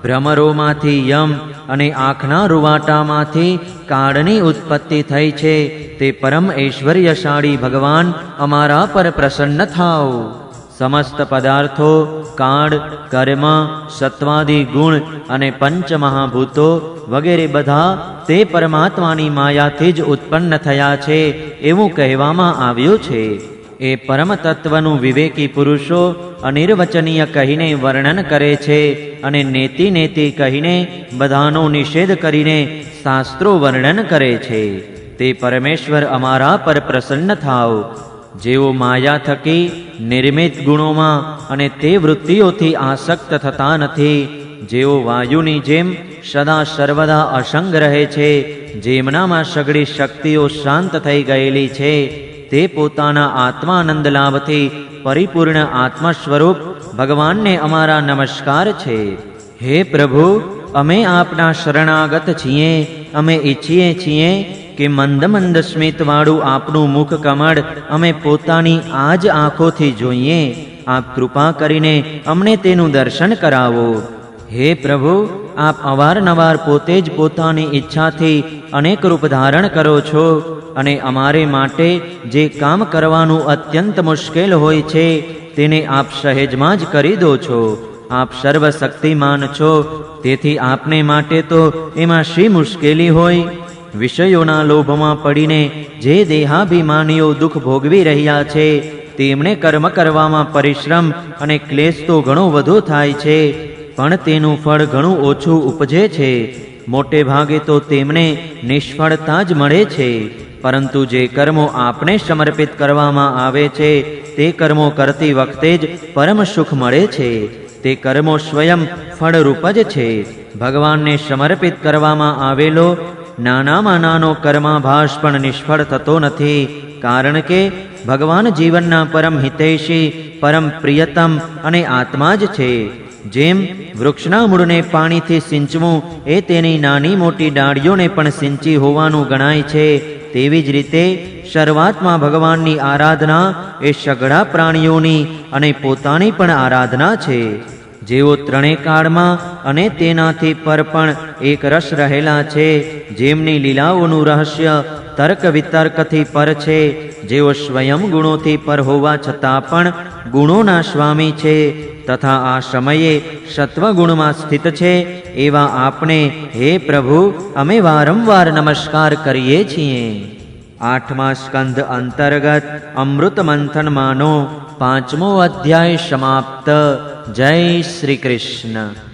ભ્રમરોમાંથી યમ અને આંખના રૂવાટામાંથી કાળની ઉત્પત્તિ થઈ છે, તે પરમ ઐશ્વર્યશાળી ભગવાન અમારા પર પ્રસન્ન થાઓ. સમસ્ત પદાર્થો, કાળ, કર્મ, સત્વાદી ગુણ અને પંચમહાભૂતો વગેરે બધા તે પરમાત્માની માયાથી જ ઉત્પન્ન થયા છે એવું કહેવામાં આવ્યું છે. એ પરમ તત્વનું વિવેકી પુરુષો અનિર્વચનીય કહીને વર્ણન કરે છે અને નેતિ નેતિ કહીને બધાનો નિષેધ કરીને શાસ્ત્રો વર્ણન કરે છે. તે પરમેશ્વર અમારા પર પ્રસન્ન થાઓ. જેઓ માયા થકી નિર્મિત ગુણોમાં અને તે વૃત્તિઓથી આસક્ત થતા નથી, જેઓ વાયુની જેમ સદા સર્વદા અસંગ રહે છે, જેમનામાં સઘળી શક્તિઓ શાંત થઈ ગયેલી છે, તે પોતાના આત્માનંદ લાભથી પરિપૂર્ણ આત્મા સ્વરૂપ ભગવાનને અમારા નમસ્કાર છે. હે પ્રભુ, અમે આપના શરણાગત છીએ. અમે ઈચ્છીએ છીએ કે મંદ મંદ સ્મિતવાળું આપનું મુખ કમળ અમે પોતાની આ જ આંખોથી જોઈએ. આપ કૃપા કરીને અમને તેનું દર્શન કરાવો. હે પ્રભુ, આપ અવારનવાર પોતે જ પોતાની ઈચ્છાથી અનેક રૂપ ધારણ કરો છો અને અમારે માટે જે કામ કરવાનું અત્યંત મુશ્કેલ હોય છે તેને આપ સહેજમાં જ કરી દો છો. આપ સર્વશક્તિમાન છો, તેથી આપને માટે તો એમાં શી મુશ્કેલી હોય? વિષયોના લોભમાં પડીને જે દેહાભિમાનીઓ દુઃખ ભોગવી રહ્યા છે, તેમણે કર્મ કરવામાં પરિશ્રમ અને ક્લેશ તો ઘણો વધુ થાય છે, પણ તેનું ફળ ઘણું ઓછું ઉપજે છે. મોટે ભાગે તો તેમને નિષ્ફળતા જ મળે છે. પરંતુ જે કર્મો આપને સમર્પિત કરવામાં આવે છે, તે કર્મો કરતી વખતે જ પરમ સુખ મળે છે. તે કર્મો સ્વયં ફળરૂપ જ છે. ભગવાનને સમર્પિત કરવામાં આવેલો નાનામાં નાનો કર્માભાસ પણ નિષ્ફળ થતો નથી, કારણ કે ભગવાન જીવનના પરમ હિતૈષી, પરમ પ્રિયતમ અને આત્મા જ છે. જેમ વૃક્ષના મૂળને પાણીથી સિંચવું એ તેની નાની મોટી ડાળીઓને પણ સિંચી હોવાનું ગણાય છે, તેવી જ રીતે શરૂઆતમાં ભગવાનની આરાધના એ સઘળા પ્રાણીઓની અને પોતાની પણ આરાધના છે. જેઓ ત્રણેય કાળમાં અને તેનાથી પર પણ એક રસ રહેલા છે, જેમની લીલાઓનું રહસ્ય તર્ક વિતર્કથી પર છે, જેઓ સ્વયં ગુણોથી પર હોવા છતાં પણ ગુણોના સ્વામી છે તથા આ સમયે સત્વગુણમાં સ્થિત છે, એવા આપને હે પ્રભુ અમે વારંવાર નમસ્કાર કરીએ છીએ. 8મા સ્કંધ અંતર્ગત અમૃત મંથનમાંનો 5મો અધ્યાય સમાપ્ત. જય શ્રી કૃષ્ણ.